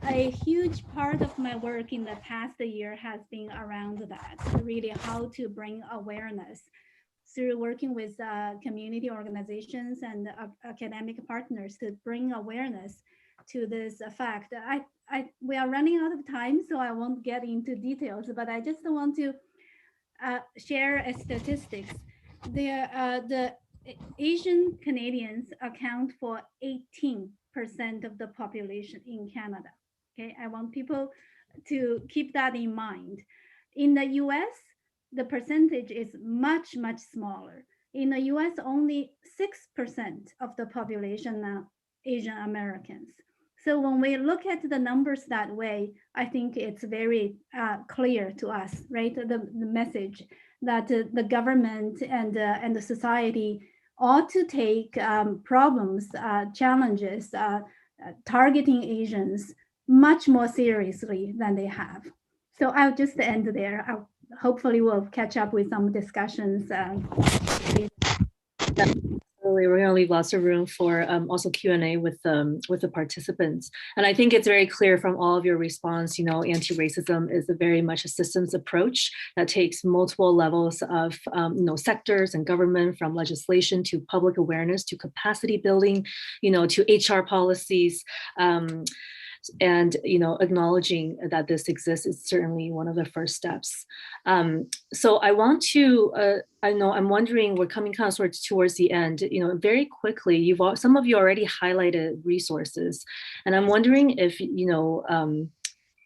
Speaker 9: a huge part of my work in the past year has been around that, really how to bring awareness through working with community organizations and academic partners to bring awareness to this fact. We are running out of time, so I won't get into details, but I just want to share a statistics. The Asian Canadians account for 18% of the population in Canada. Okay, I want people to keep that in mind. In the US, the percentage is much, much smaller. In the US, only 6% of the population are Asian Americans. So when we look at the numbers that way, I think it's very clear to us, right? The message that the government and the society ought to take problems, challenges, targeting Asians much more seriously than they have. So I'll just end there. Hopefully we'll catch up with some discussions.
Speaker 7: So Absolutely, we're going to leave lots of room for also Q&A with the participants. And I think it's very clear from all of your response, you know, anti-racism is a very much a systems approach that takes multiple levels of, you know, sectors and government, from legislation to public awareness to capacity building, you know, to HR policies. And, you know, acknowledging that this exists is certainly one of the first steps. So I want to, I know I'm wondering, we're coming kind of sort of towards the end, you know, very quickly, some of you already highlighted resources. And I'm wondering if, you know,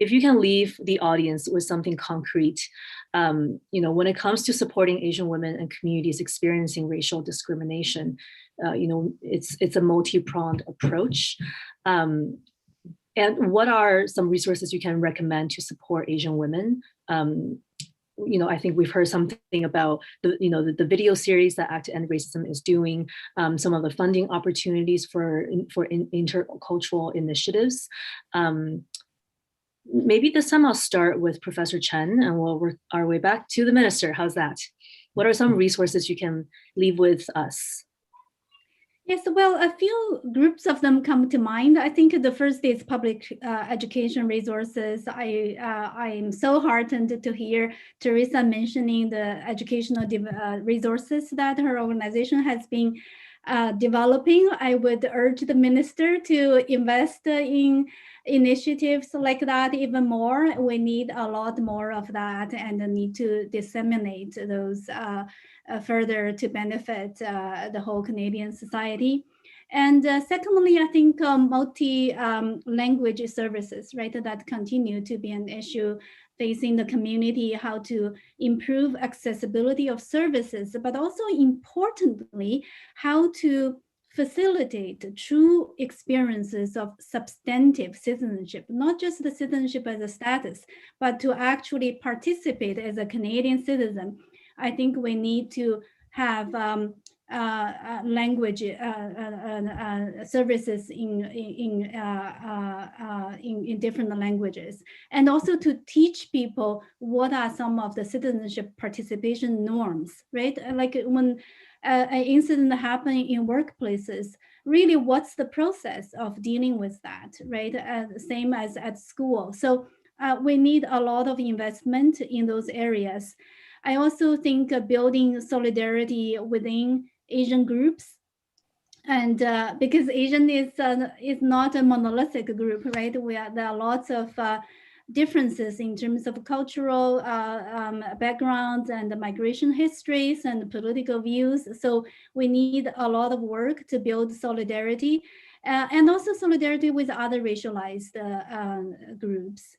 Speaker 7: if you can leave the audience with something concrete, you know, when it comes to supporting Asian women and communities experiencing racial discrimination, you know, it's a multi-pronged approach. And what are some resources you can recommend to support Asian women? You know, I think we've heard something about the, you know, the video series that Act to End Racism is doing, some of the funding opportunities for intercultural initiatives. Maybe this time I'll start with Professor Chen and we'll work our way back to the minister. How's that? What are some resources you can leave with us?
Speaker 9: Yes, well, a few groups of them come to mind. I think the first is public education resources. I am so heartened to hear Teresa mentioning the educational resources that her organization has been developing. I would urge the minister to invest in initiatives like that even more. We need a lot more of that and need to disseminate those further to benefit the whole Canadian society. And secondly, I think multi-language services, right, that continue to be an issue facing the community, how to improve accessibility of services, but also importantly, how to facilitate true experiences of substantive citizenship, not just the citizenship as a status, but to actually participate as a Canadian citizen. I think we need to have language services in different languages, and also to teach people what are some of the citizenship participation norms, right? Like when an incident happening in workplaces, really what's the process of dealing with that, right? Same as at school. So we need a lot of investment in those areas. I also think building solidarity within Asian groups, and because Asian is not a monolithic group, right? There are lots of differences in terms of cultural backgrounds and migration histories and political views. So we need a lot of work to build solidarity and also solidarity with other racialized groups.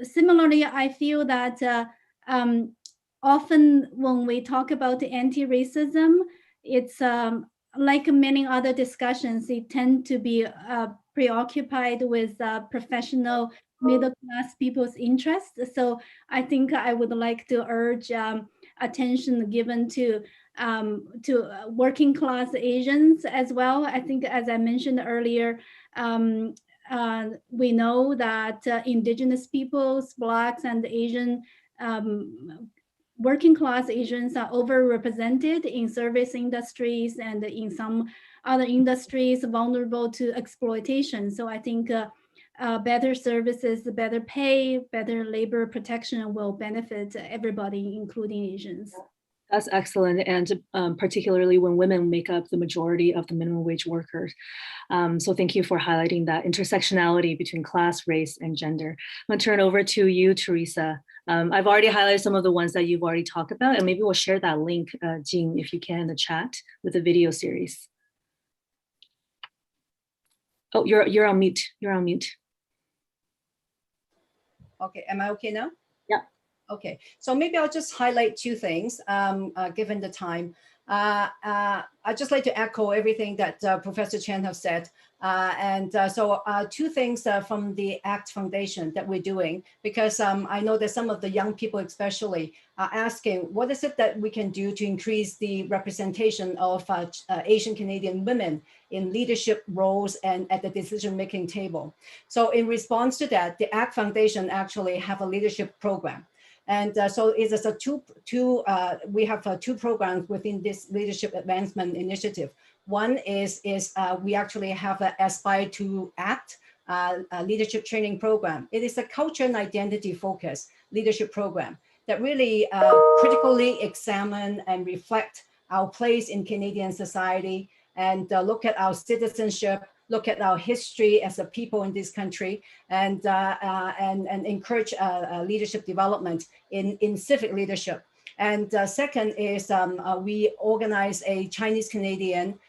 Speaker 9: Similarly, I feel that often when we talk about anti-racism, it's like many other discussions, it tend to be preoccupied with professional middle-class people's interests. So I think I would like to urge attention given to working class Asians as well. I think, as I mentioned earlier, we know that Indigenous peoples, Blacks and Asian working class Asians are overrepresented in service industries and in some other industries vulnerable to exploitation. So I think better services, better pay, better labor protection will benefit everybody, including Asians.
Speaker 7: That's excellent, and particularly when women make up the majority of the minimum wage workers. So thank you for highlighting that intersectionality between class, race, and gender. I'm gonna turn over to you, Teresa. I've already highlighted some of the ones that you've already talked about, and maybe we'll share that link, Jean, if you can, in the chat with the video series. Oh, you're on mute. You're on mute.
Speaker 8: Okay, am I okay now?
Speaker 7: Yeah.
Speaker 8: Okay, so maybe I'll just highlight two things, given the time. I'd just like to echo everything that Professor Chen has said. So two things from the ACT Foundation that we're doing, because I know that some of the young people especially are asking, what is it that we can do to increase the representation of Asian Canadian women in leadership roles and at the decision-making table? So in response to that, the ACT Foundation actually have a leadership program. And so it is we have two programs within this leadership advancement initiative. One is we actually have an Aspire to Act a leadership training program. It is a culture and identity focused leadership program that really critically examine and reflect our place in Canadian society and look at our citizenship, look at our history as a people in this country, and encourage leadership development in civic leadership. And second is we organize a Chinese Canadian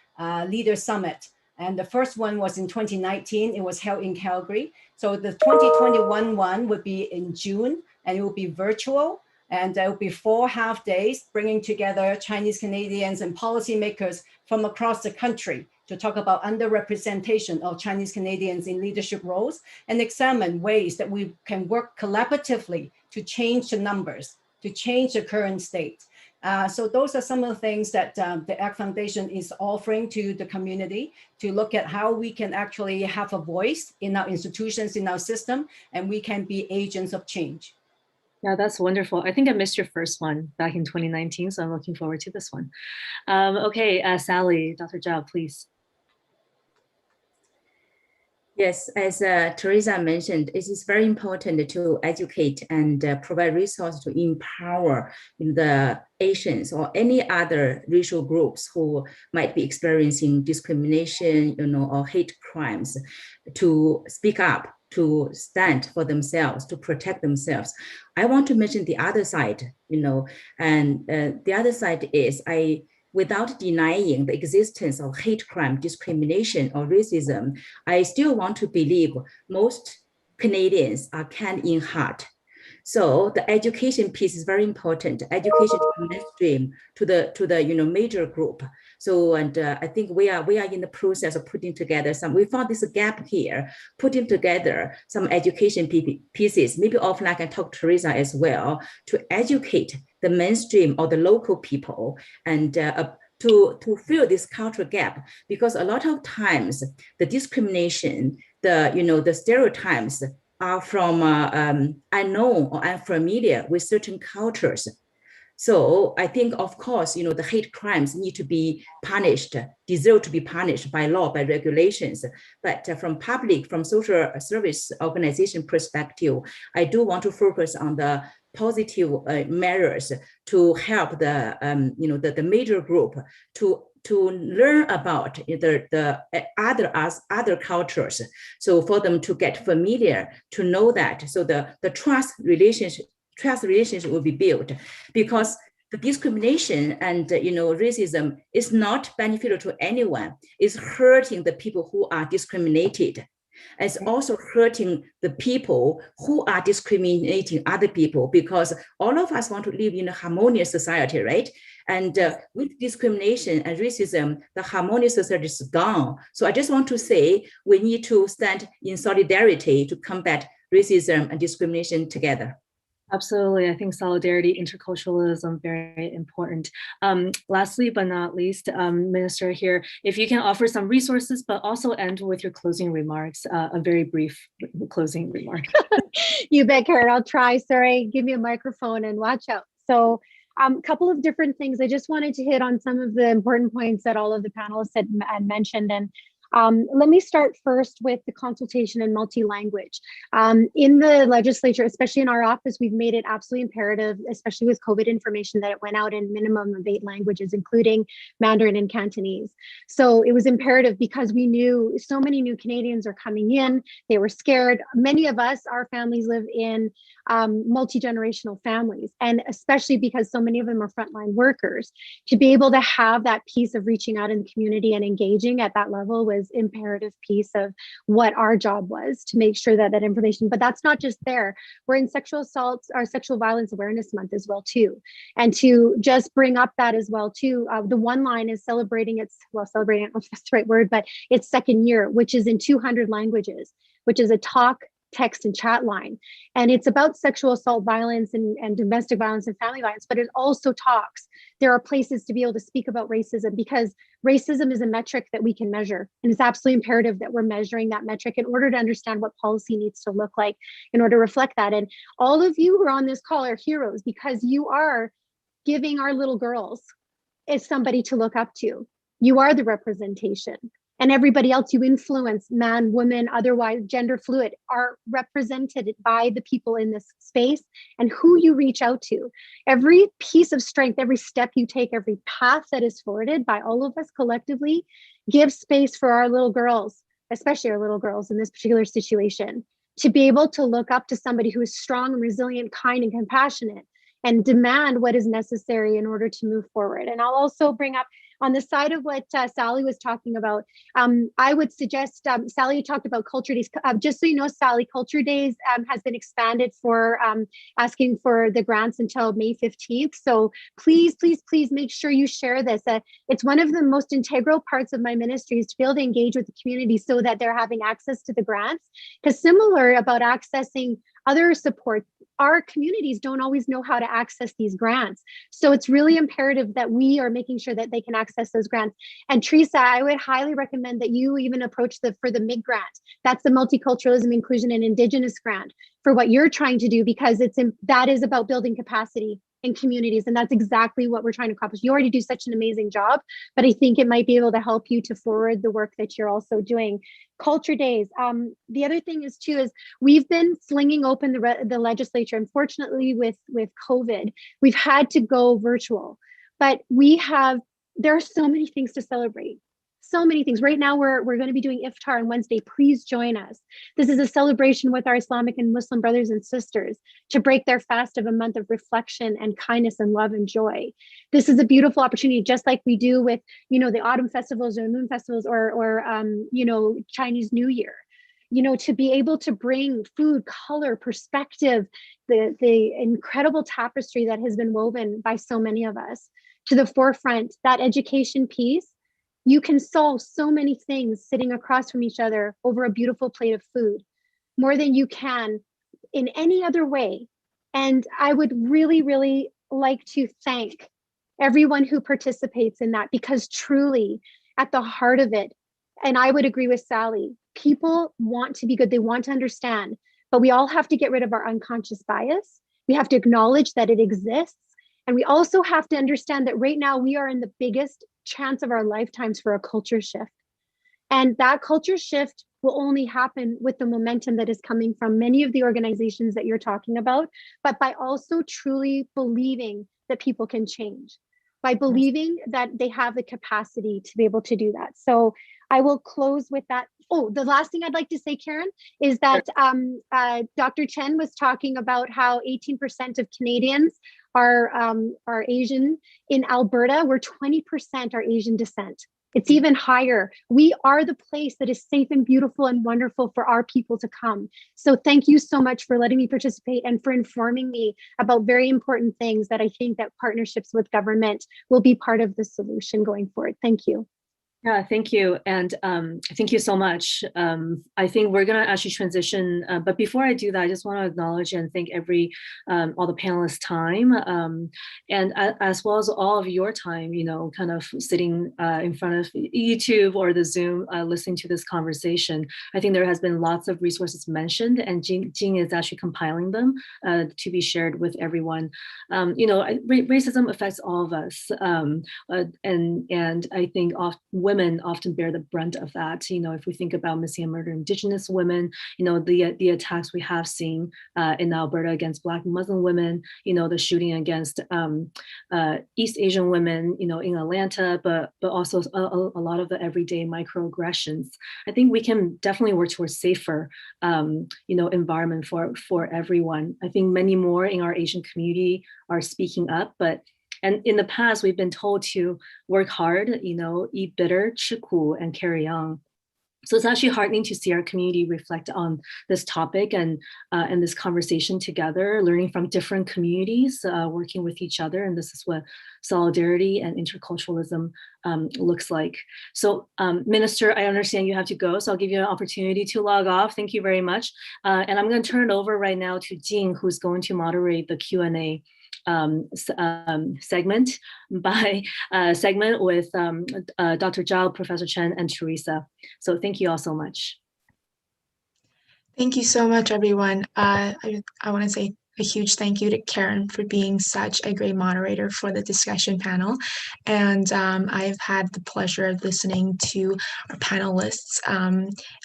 Speaker 8: Leader Summit. And the first one was in 2019. It was held in Calgary. So the 2021 one would be in June, and it will be virtual. And there will be 4 half days bringing together Chinese Canadians and policymakers from across the country to talk about underrepresentation of Chinese Canadians in leadership roles and examine ways that we can work collaboratively to change the numbers, to change the current state. So those are some of the things that the ACT Foundation is offering to the community to look at how we can actually have a voice in our institutions, in our system, and we can be agents of change.
Speaker 7: Yeah, that's wonderful. I think I missed your first one back in 2019, so I'm looking forward to this one. Okay, Sally, Dr. Zhao, please.
Speaker 3: Yes, as Teresa mentioned, it is very important to educate and provide resources to empower the Asians or any other racial groups who might be experiencing discrimination, or hate crimes, to speak up, to stand for themselves, to protect themselves. I want to mention the other side, and the other side is without denying the existence of hate crime, discrimination, or racism, I still want to believe most Canadians are kind in heart. So the education piece is very important. Education to mainstream to the major group. So I think we are in the process of putting together we found this gap here, putting together some education pieces. Maybe offline I can talk to Teresa as well to educate the mainstream or the local people and to fill this cultural gap, because a lot of times the discrimination, the stereotypes are from unknown or unfamiliar with certain cultures. So I think, of course, the hate crimes need to be punished, deserve to be punished by law, by regulations. But from social service organization perspective, I do want to focus on the positive measures to help the major group to learn about the other cultures. So for them to get familiar, to know that, so the trust relationship will be built, because the discrimination and racism is not beneficial to anyone. It's hurting the people who are discriminated. It's also hurting the people who are discriminating other people, because all of us want to live in a harmonious society, right? And with discrimination and racism, the harmonious society is gone. So I just want to say we need to stand in solidarity to combat racism and discrimination together.
Speaker 7: Absolutely. I think solidarity, interculturalism, very important. Lastly, but not least, Minister here, if you can offer some resources, but also end with your closing remarks, a very brief closing remark.
Speaker 2: You bet, Karen. I'll try. Sorry, give me a microphone and watch out. So a couple of different things. I just wanted to hit on some of the important points that all of the panelists had mentioned. And let me start first with the consultation and multi-language. In the legislature, especially in our office, we've made it absolutely imperative, especially with COVID information, that it went out in minimum of 8 languages, including Mandarin and Cantonese. So it was imperative because we knew so many new Canadians are coming in. They were scared. Many of us, our families live in multi-generational families, and especially because so many of them are frontline workers, to be able to have that piece of reaching out in the community and engaging at that level was imperative piece of what our job was, to make sure that that information, but that's not just there. We're in sexual assault, our Sexual Violence Awareness Month as well too. And to just bring up that as well too, the one line is celebrating, I don't know if that's the right word, but its 2nd year, which is in 200 languages, which is a talk, text and chat line. And it's about sexual assault violence and domestic violence and family violence, but it also talks. There are places to be able to speak about racism, because racism is a metric that we can measure. And it's absolutely imperative that we're measuring that metric in order to understand what policy needs to look like in order to reflect that. And all of you who are on this call are heroes, because you are giving our little girls is somebody to look up to. You are the representation. And everybody else you influence, man, woman, otherwise gender fluid, are represented by the people in this space and who you reach out to. Every piece of strength, every step you take, every path that is forwarded by all of us collectively gives space for our little girls, especially our little girls in this particular situation, to be able to look up to somebody who is strong and resilient, kind and compassionate, and demand what is necessary in order to move forward. And I'll also bring up, on the side of what Sally was talking about, I would suggest, Sally, you talked about Culture Days. Just so you know, Sally, Culture Days has been expanded for asking for the grants until May 15th. So please, please, please make sure you share this. It's one of the most integral parts of my ministry, is to be able to engage with the community so that they're having access to the grants. Because similar about accessing other support, our communities don't always know how to access these grants. So it's really imperative that we are making sure that they can access those grants. And Teresa, I would highly recommend that you even approach for the MIG grant. That's the Multiculturalism, Inclusion and Indigenous grant, for what you're trying to do, because that is about building capacity in communities. And that's exactly what we're trying to accomplish. You already do such an amazing job, but I think it might be able to help you to forward the work that you're also doing. Culture Days. The other thing is too, is we've been flinging open the legislature. Unfortunately, with COVID, we've had to go virtual, but there are so many things to celebrate. So many things. Right now, we're going to be doing iftar on Wednesday. Please join us. This is a celebration with our Islamic and Muslim brothers and sisters to break their fast of a month of reflection and kindness and love and joy. This is a beautiful opportunity, just like we do with, the autumn festivals or moon festivals or Chinese New Year. To be able to bring food, color, perspective, the incredible tapestry that has been woven by so many of us to the forefront, that education piece. You can solve so many things sitting across from each other over a beautiful plate of food, more than you can in any other way. And I would really, really like to thank everyone who participates in that, because truly at the heart of it, and I would agree with Sally, people want to be good, they want to understand, but we all have to get rid of our unconscious bias. We have to acknowledge that it exists. And we also have to understand that right now we are in the biggest chance of our lifetimes for a culture shift. And that culture shift will only happen with the momentum that is coming from many of the organizations that you're talking about, but by also truly believing that people can change, by believing that they have the capacity to be able to do that. So I will close with that. Oh, the last thing I'd like to say, Karen, is that Dr. Chen was talking about how 18% of Canadians are Asian. In Alberta, we're 20% are Asian descent. It's even higher. We are the place that is safe and beautiful and wonderful for our people to come. So thank you so much for letting me participate and for informing me about very important things that I think that partnerships with government will be part of the solution going forward. Thank you.
Speaker 7: Yeah, thank you. And thank you so much. I think we're going to actually transition. But before I do that, I just want to acknowledge and thank all the panelists' time, and as well as all of your time, kind of sitting in front of YouTube or the Zoom, listening to this conversation. I think there has been lots of resources mentioned, and Jing is actually compiling them to be shared with everyone. Racism affects all of us. And I think women often bear the brunt of that. If we think about missing and murdered Indigenous women, the attacks we have seen in Alberta against Black and Muslim women, the shooting against East Asian women, in Atlanta, but also a lot of the everyday microaggressions. I think we can definitely work towards safer, environment for everyone. I think many more in our Asian community are speaking up, and in the past, we've been told to work hard, eat bitter, 吃苦, and carry on. So it's actually heartening to see our community reflect on this topic and this conversation together, learning from different communities, working with each other. And this is what solidarity and interculturalism looks like. So Minister, I understand you have to go, so I'll give you an opportunity to log off. Thank you very much. And I'm going to turn it over right now to Jing, who's going to moderate the Q&A segment with Dr. Zhao, Professor Chen, and Teresa. So thank you all so much.
Speaker 10: Thank you so much, everyone. I want to say a huge thank you to Karen for being such a great moderator for the discussion panel. And I've had the pleasure of listening to our panelists.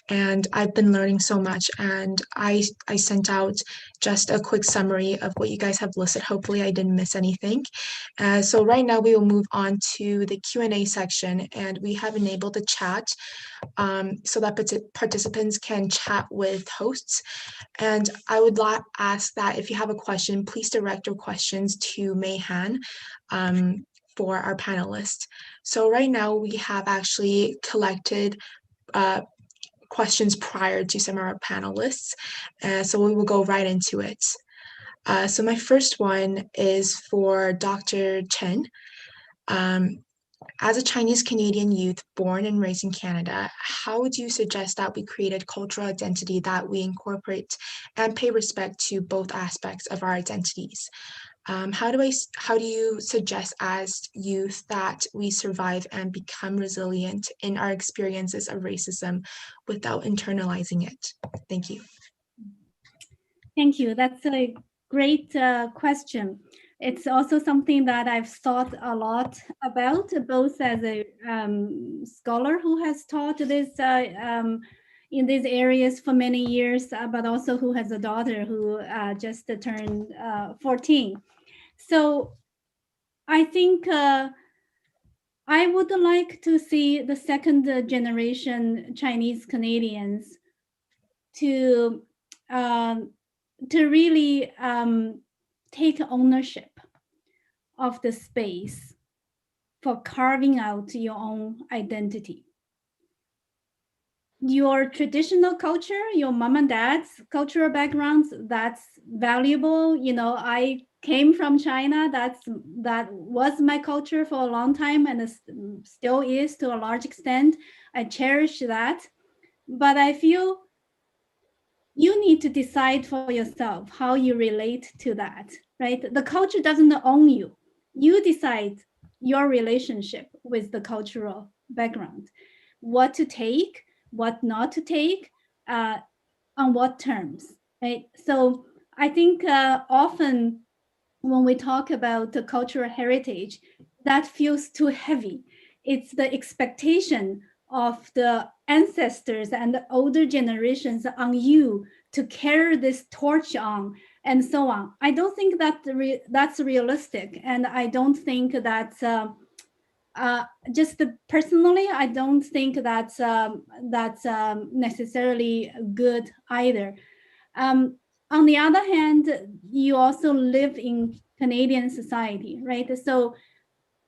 Speaker 10: And I've been learning so much. And I sent out just a quick summary of what you guys have listed. Hopefully I didn't miss anything. So right now we will move on to the Q&A section, and we have enabled the chat so that participants can chat with hosts. And I would ask that if you have a question, please direct your questions to Mei Han for our panelists. So right now we have actually collected questions prior to some of our panelists. So we will go right into it. So my first one is for Dr. Chen. As a Chinese Canadian youth born and raised in Canada, how would you suggest that we create a cultural identity that we incorporate and pay respect to both aspects of our identities? How do you suggest as youth that we survive and become resilient in our experiences of racism without internalizing it? Thank you.
Speaker 9: Thank you. That's a great question. It's also something that I've thought a lot about, both as a scholar who has taught this in these areas for many years, but also who has a daughter who just turned 14. So I think I would like to see the second generation Chinese Canadians to really take ownership of the space for carving out your own identity. Your traditional culture, your mom and dad's cultural backgrounds, that's valuable. You know, I came from China. That was my culture for a long time, and it still is to a large extent. I cherish that. But I feel you need to decide for yourself how you relate to that, right? The culture doesn't own you. You decide your relationship with the cultural background, what to take, what not to take, on what terms, right? So I think often when we talk about the cultural heritage, that feels too heavy. It's the expectation of the ancestors and the older generations on you to carry this torch on and so on. I don't think that that's realistic, and I don't think that's just personally, I don't think that's necessarily good either. On the other hand, you also live in Canadian society, right? So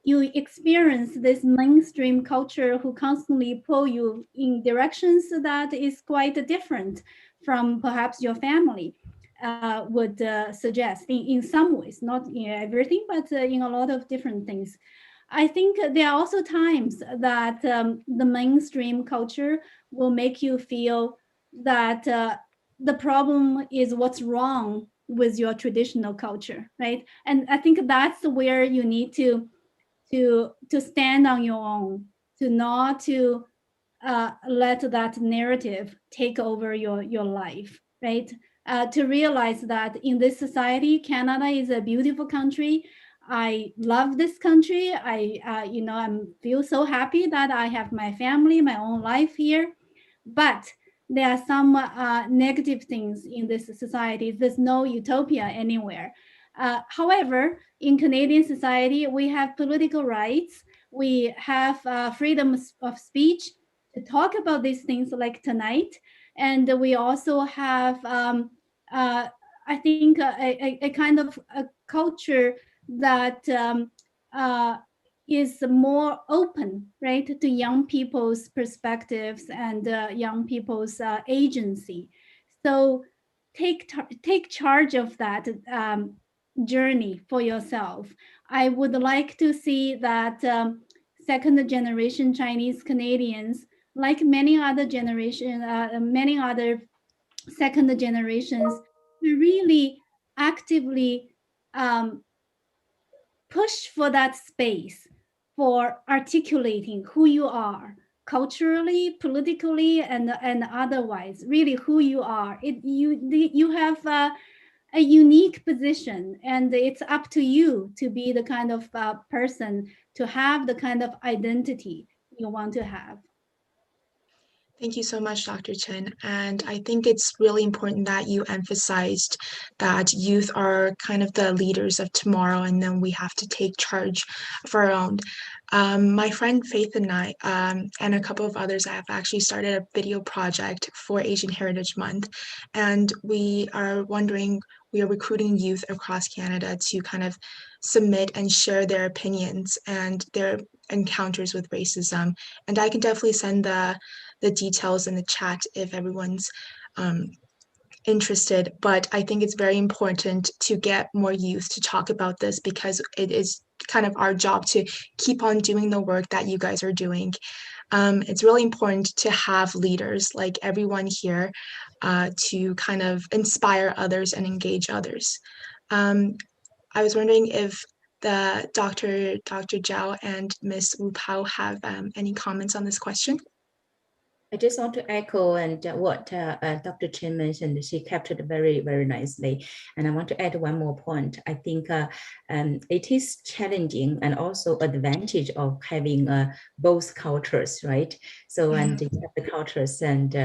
Speaker 9: you experience this mainstream culture who constantly pull you in directions that is quite different from perhaps your family would suggest in some ways, not in everything, but in a lot of different things. I think there are also times that the mainstream culture will make you feel that the problem is what's wrong with your traditional culture, right? And I think that's where you need to stand on your own, to not to let that narrative take over your life, right? To realize that in this society, Canada is a beautiful country. I love this country. I feel so happy that I have my family, my own life here. But there are some negative things in this society. There's no utopia anywhere. However, in Canadian society, we have political rights. We have freedom of speech to talk about these things like tonight. And we also have, I think, a kind of a culture that is more open, right, to young people's perspectives and young people's agency. So take charge of that journey for yourself. I would like to see that second generation Chinese Canadians, like many other second generations, to really actively push for that space for articulating who you are culturally, politically, and otherwise. Really, who you are. You have a unique position, and it's up to you to be the kind of person to have the kind of identity you want to have.
Speaker 10: Thank you so much, Dr. Chen. And I think it's really important that you emphasized that youth are kind of the leaders of tomorrow, and then we have to take charge of our own. My friend Faith and I, and a couple of others, have actually started a video project for Asian Heritage Month. And we are recruiting youth across Canada to kind of submit and share their opinions and their encounters with racism. And I can definitely send the details in the chat if everyone's interested. But I think it's very important to get more youth to talk about this, because it is kind of our job to keep on doing the work that you guys are doing. It's really important to have leaders like everyone here to kind of inspire others and engage others. I was wondering if the Dr. Zhao and Ms. Wu Pao have any comments on this question.
Speaker 3: I just want to echo and what Dr. Chen mentioned. She captured very, very nicely. And I want to add one more point. I think it is challenging and also advantage of having both cultures, right? So, and you have the cultures and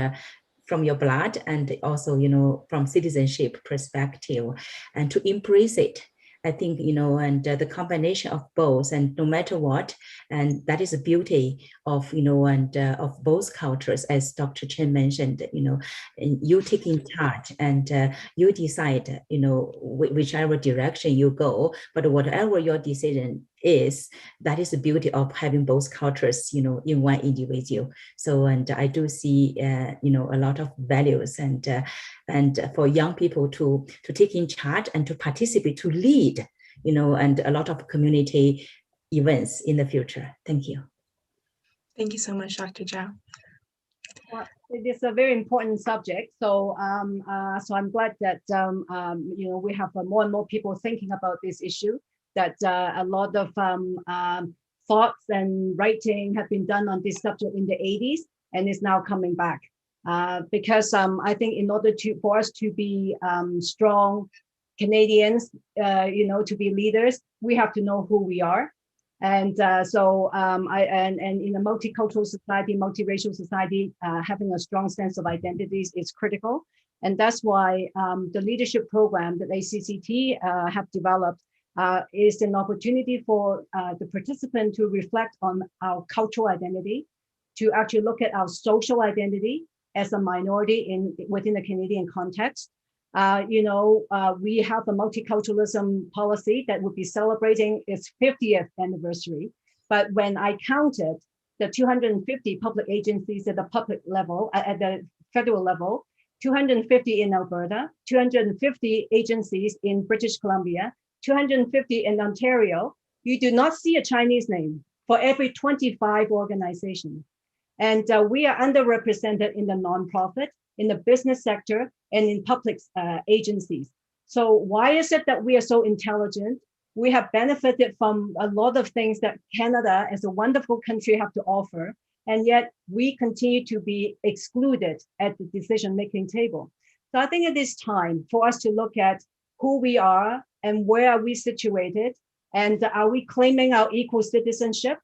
Speaker 3: from your blood and also, from citizenship perspective, and to embrace it. I think, and the combination of both, and no matter what, and that is the beauty of, and of both cultures, as Dr. Chen mentioned, and you taking charge and you decide, whichever direction you go, but whatever your decision is, that is the beauty of having both cultures, in one individual. So, and I do see, a lot of values and for young people to take in charge and to participate, to lead, and a lot of community events in the future. Thank you.
Speaker 10: Thank you so much, Dr. Zhao.
Speaker 8: Well, it is a very important subject. So, so I'm glad that we have more and more people thinking about this issue. That a lot of thoughts and writing have been done on this subject in the 80s, and is now coming back. Because I think in order for us to be strong Canadians, to be leaders, we have to know who we are. And so and in a multicultural society, multiracial society, having a strong sense of identities is critical. And that's why the leadership program that ACCT have developed is an opportunity for the participant to reflect on our cultural identity, to actually look at our social identity as a minority within the Canadian context. We have a multiculturalism policy that would be celebrating its 50th anniversary. But when I counted the 250 public agencies at the public level, at the federal level, 250 in Alberta, 250 agencies in British Columbia, 250 in Ontario, you do not see a Chinese name for every 25 organizations. And we are underrepresented in the nonprofit, in the business sector, and in public agencies. So why is it that we are so intelligent? We have benefited from a lot of things that Canada, as a wonderful country, have to offer, and yet we continue to be excluded at the decision-making table. So I think it is time for us to look at who we are and where are we situated, and are we claiming our equal citizenship,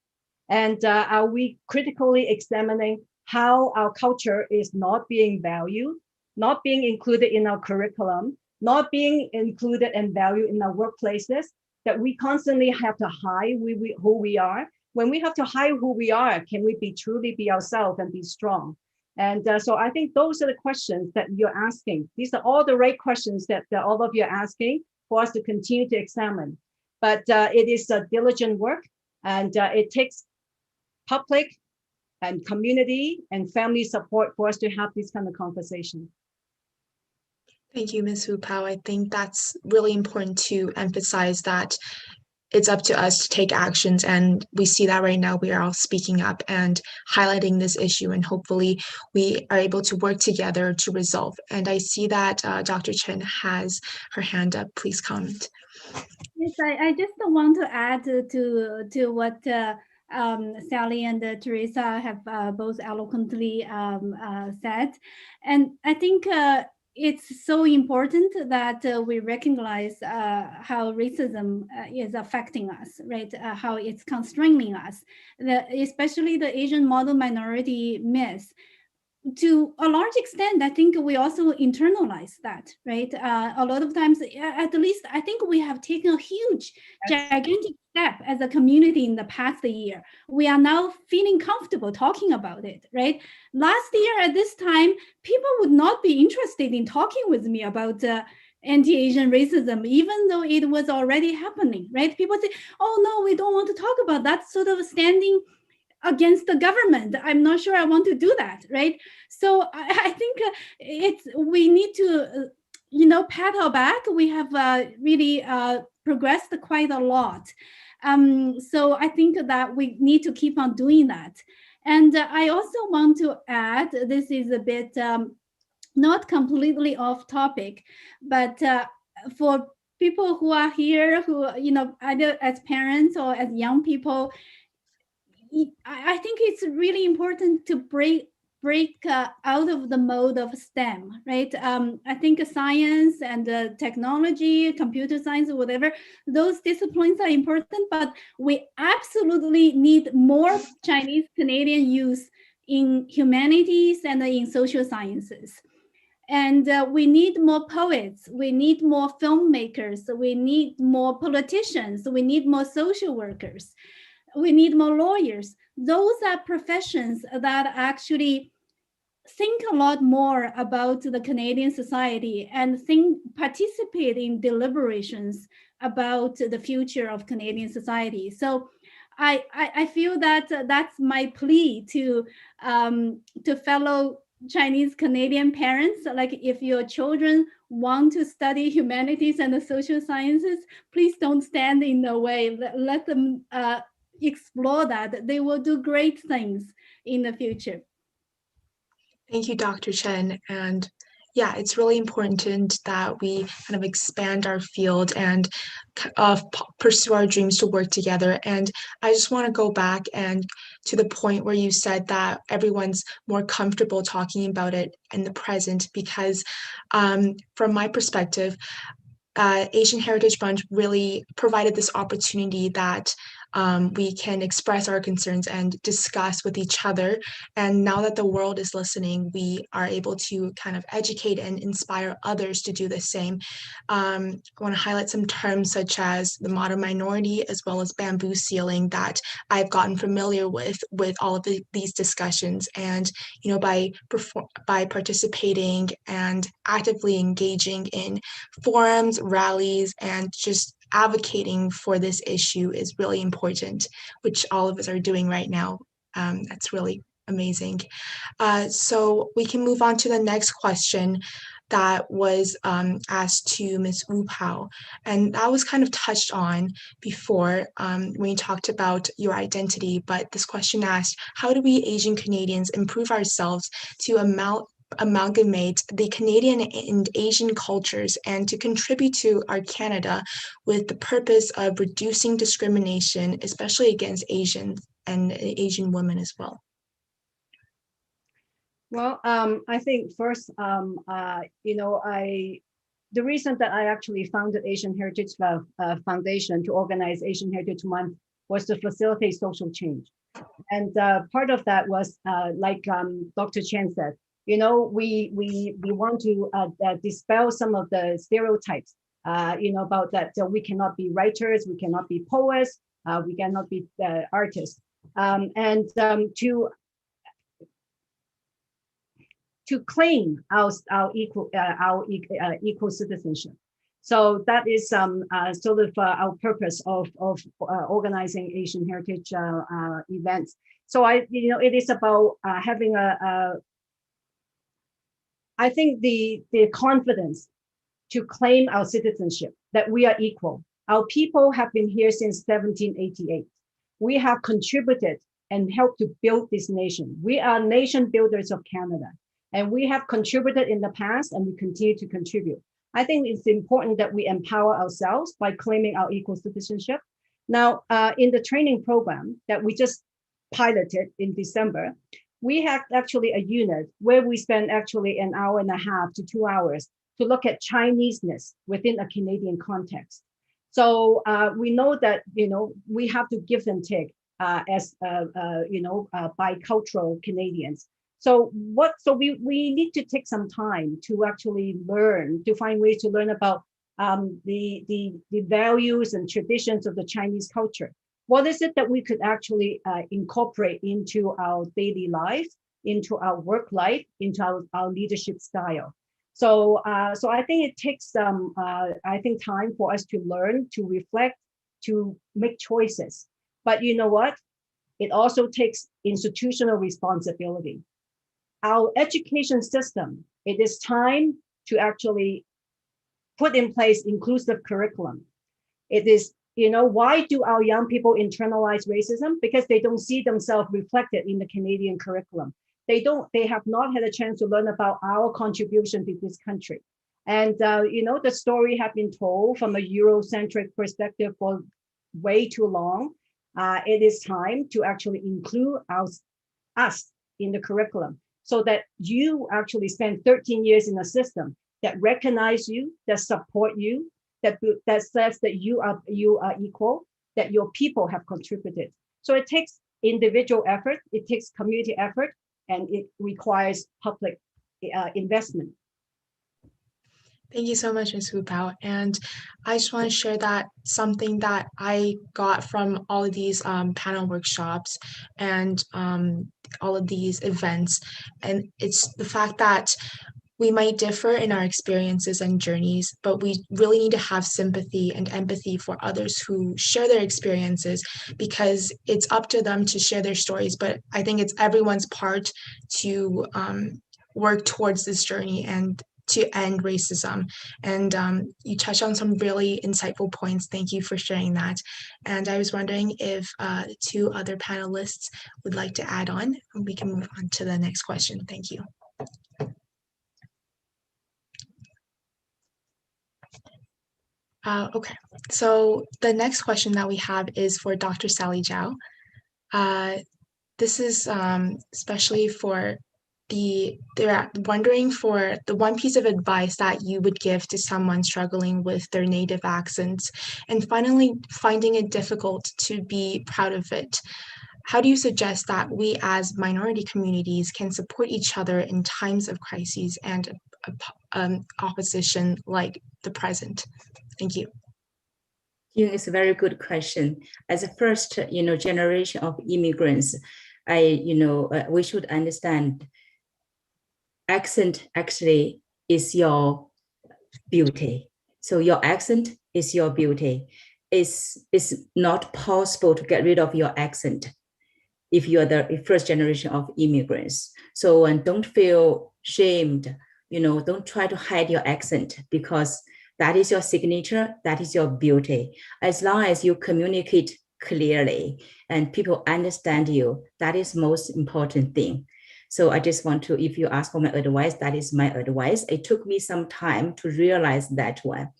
Speaker 8: and are we critically examining how our culture is not being valued, not being included in our curriculum, not being included and valued in our workplaces, that we constantly have to hide who we are. When we have to hide who we are, can we truly be ourselves and be strong? And so I think those are the questions that you're asking. These are all the right questions that all of you are asking for us to continue to examine. But it is a diligent work. And it takes public and community and family support for us to have this kind of conversation.
Speaker 10: Thank you, Ms. Wu Pao. I think that's really important to emphasize that it's up to us to take actions, and we see that right now. We are all speaking up and highlighting this issue, and hopefully we are able to work together to resolve. And I see that Dr. Chen has her hand up. Please comment.
Speaker 9: Yes, I just want to add to what Sally and Teresa have both eloquently said. And I think it's so important that we recognize how racism is affecting us, right? How it's constraining us, especially the Asian model minority myth. To a large extent, I think we also internalize that, right? A lot of times, at least I think we have taken a huge, gigantic step as a community in the past year. We are now feeling comfortable talking about it, right? Last year at this time, people would not be interested in talking with me about anti-Asian racism, even though it was already happening, right? People say, oh no, we don't want to talk about that, sort of standing against the government. I'm not sure I want to do that, right? So I think we need to, pat our back. We have really progressed quite a lot. So I think that we need to keep on doing that. And I also want to add, this is a bit not completely off topic, but for people who are here, who, either as parents or as young people, I think it's really important to break out of the mode of STEM, right? I think science and technology, computer science, whatever, those disciplines are important, but we absolutely need more Chinese Canadian youth in humanities and in social sciences. And we need more poets, we need more filmmakers, we need more politicians, we need more social workers. We need more lawyers. Those are professions that actually think a lot more about the Canadian society and participate in deliberations about the future of Canadian society. So I feel that that's my plea to fellow Chinese Canadian parents. Like, if your children want to study humanities and the social sciences, please don't stand in the way. Let them explore that. They will do great things in the future.
Speaker 10: Thank you, Dr. Chen. And yeah, it's really important that we kind of expand our field and pursue our dreams to work together. And I just want to go back and to the point where you said that everyone's more comfortable talking about it in the present, because from my perspective, Asian Heritage Bunch really provided this opportunity that we can express our concerns and discuss with each other. And now that the world is listening, we are able to kind of educate and inspire others to do the same. I want to highlight some terms such as the model minority, as well as bamboo ceiling, that I've gotten familiar with all of these discussions. And by participating and actively engaging in forums, rallies, and just advocating for this issue is really important, which all of us are doing right now. That's really amazing. So we can move on to the next question that was asked to Ms. Wu Pao, and that was kind of touched on before when you talked about your identity, but this question asked, how do we Asian Canadians improve ourselves to amalgamate the Canadian and Asian cultures and to contribute to our Canada with the purpose of reducing discrimination, especially against Asians and Asian women as well?
Speaker 8: Well, I think first, the reason that I actually founded Asian Heritage Foundation to organize Asian Heritage Month was to facilitate social change. And part of that was, like Dr. Chen said, we want to dispel some of the stereotypes, about that we cannot be writers, we cannot be poets, we cannot be artists, and to claim our equal citizenship. So that is sort of our purpose of organizing Asian Heritage events. So it is about having I think the confidence to claim our citizenship, that we are equal. Our people have been here since 1788. We have contributed and helped to build this nation. We are nation builders of Canada, and we have contributed in the past, and we continue to contribute. I think it's important that we empower ourselves by claiming our equal citizenship. Now, in the training program that we just piloted in December, we have actually a unit where we spend actually an hour and a half to 2 hours to look at Chineseness within a Canadian context. So we know that, we have to give and take as, bicultural Canadians. So we need to take some time to actually learn, to find ways to learn about the values and traditions of the Chinese culture. What is it that we could actually incorporate into our daily life, into our work life, into our leadership style? So I think it takes time for us to learn, to reflect, to make choices. But you know what? It also takes institutional responsibility. Our education system, it is time to actually put in place inclusive curriculum. It is, why do our young people internalize racism? Because they don't see themselves reflected in the Canadian curriculum. They have not had a chance to learn about our contribution to this country. And, the story has been told from a Eurocentric perspective for way too long. It is time to actually include us in the curriculum so that you actually spend 13 years in a system that recognize you, that support you, that says that you are equal, that your people have contributed. So it takes individual effort, it takes community effort, and it requires public investment.
Speaker 10: Thank you so much, Ms. Wu Bao. And I just want to share that something that I got from all of these panel workshops and all of these events. And it's the fact that we might differ in our experiences and journeys, but we really need to have sympathy and empathy for others who share their experiences, because it's up to them to share their stories. But I think it's everyone's part to work towards this journey and to end racism. And you touched on some really insightful points. Thank you for sharing that. And I was wondering if 2 other panelists would like to add on, and we can move on to the next question. Thank you. Okay, so the next question that we have is for Dr. Sally Zhao. This is especially for they're wondering for the one piece of advice that you would give to someone struggling with their native accents and finally finding it difficult to be proud of it. How do you suggest that we as minority communities can support each other in times of crises and opposition like the present? Thank you.
Speaker 3: It's a very good question. As a first, generation of immigrants, we should understand accent actually is your beauty. So your accent is your beauty. It's not possible to get rid of your accent if you are the first generation of immigrants. So and don't feel shamed, don't try to hide your accent, because that is your signature, that is your beauty. As long as you communicate clearly and people understand you, that is most important thing. So I just want to, if you ask for my advice, that is my advice. It took me some time to realize that one.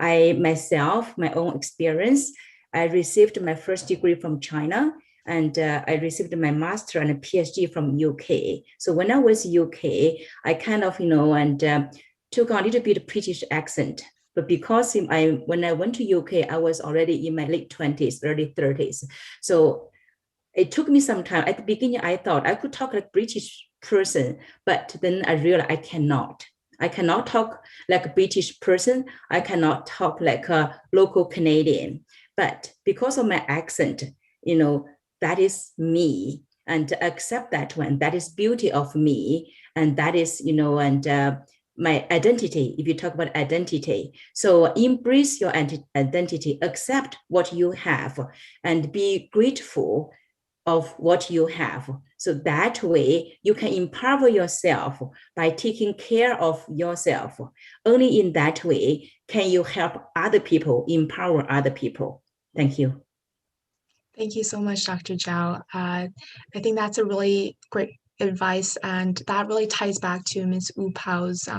Speaker 3: My own experience, I received my first degree from China, and I received my master and a PhD from UK. So when I was UK, I kind of, took on a little bit of British accent. But because when I went to UK, I was already in my late 20s, early 30s. So it took me some time. At the beginning, I thought I could talk like a British person, but then I realized I cannot. I cannot talk like a British person. I cannot talk like a local Canadian. But because of my accent, that is me, and to accept that one, that is beauty of me. And that is, my identity, if you talk about identity. So embrace your identity, accept what you have, and be grateful of what you have. So that way you can empower yourself by taking care of yourself. Only in that way can you help other people, empower other people. Thank you.
Speaker 10: Thank you so much, Dr. Zhao. I think that's a really great advice, and that really ties back to Ms. Wu Pao's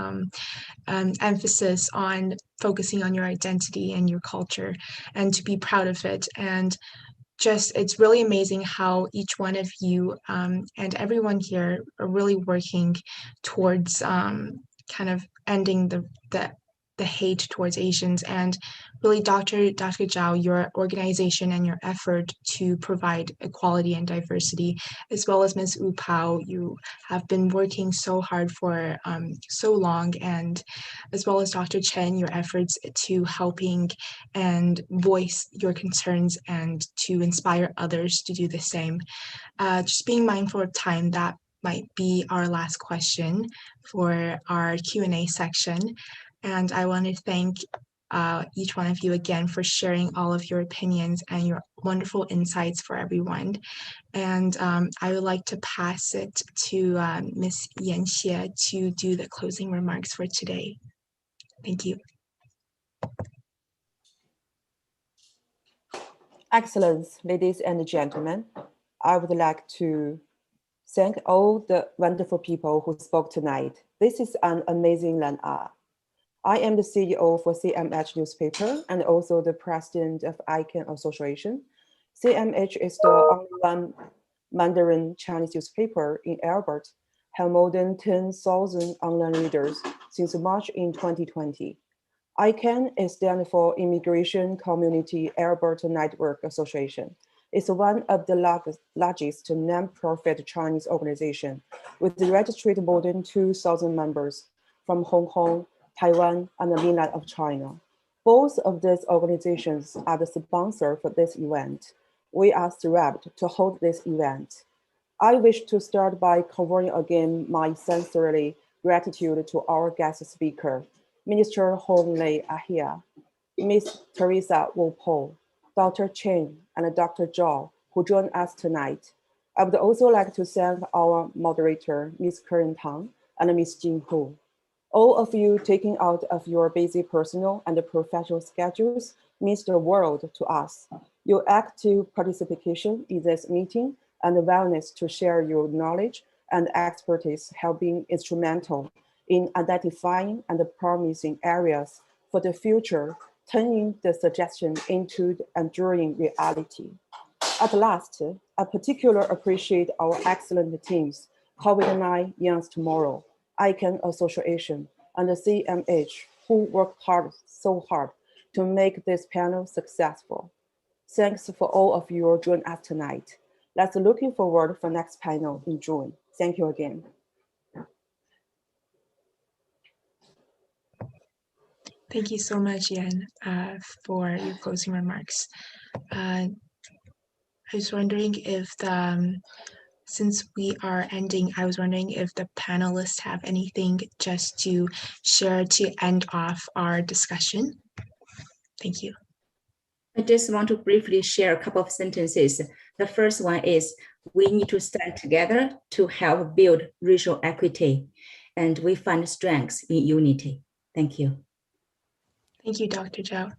Speaker 10: emphasis on focusing on your identity and your culture and to be proud of it. And just, it's really amazing how each one of you and everyone here are really working towards kind of ending the hate towards Asians. And really, Dr. Zhao, your organization and your effort to provide equality and diversity, as well as Ms. Wu Pao, you have been working so hard for so long, and as well as Dr. Chen, your efforts to helping and voice your concerns and to inspire others to do the same. Just being mindful of time, that might be our last question for our Q&A section. And I want to thank each one of you again for sharing all of your opinions and your wonderful insights for everyone. And I would like to pass it to Ms. Yan Xie to do the closing remarks for today. Thank you.
Speaker 11: Excellence, ladies and gentlemen, I would like to thank all the wonderful people who spoke tonight. This is an amazing lineup. I am the CEO for CMH newspaper and also the president of ICANN Association. CMH is the only one Mandarin Chinese newspaper in Albert, have more than 10,000 online readers since March in 2020. ICANN is stand for Immigration Community Alberta Network Association. It's one of the largest non-profit Chinese organization with registered more than 2,000 members from Hong Kong, Taiwan, and the mainland of China. Both of these organizations are the sponsor for this event. We are thrilled to hold this event. I wish to start by conveying again my sincerely gratitude to our guest speaker, Minister Hong Lei Ahia, Ms. Teresa Wu Po, Dr. Chen, and Dr. Zhao, who joined us tonight. I would also like to thank our moderator, Ms. Karen Tang, and Ms. Jing Hu. All of you taking out of your busy personal and professional schedules means the world to us. Your active participation in this meeting and the willingness to share your knowledge and expertise have been instrumental in identifying and promising areas for the future, turning the suggestion into enduring reality. At last, I particularly appreciate our excellent teams, COVID-19 Young's Tomorrow, ICANN Association, and the CMH, who worked so hard to make this panel successful. Thanks for all of you joining us tonight. Let's looking forward for next panel in June. Thank you again.
Speaker 10: Thank you so much, Yan, for your closing remarks. I was wondering if since we are ending, I was wondering if the panelists have anything just to share to end off our discussion. Thank you.
Speaker 3: I just want to briefly share a couple of sentences. The first one is, we need to stand together to help build racial equity, and we find strengths in unity. Thank you.
Speaker 10: Thank you, Dr. Zhao.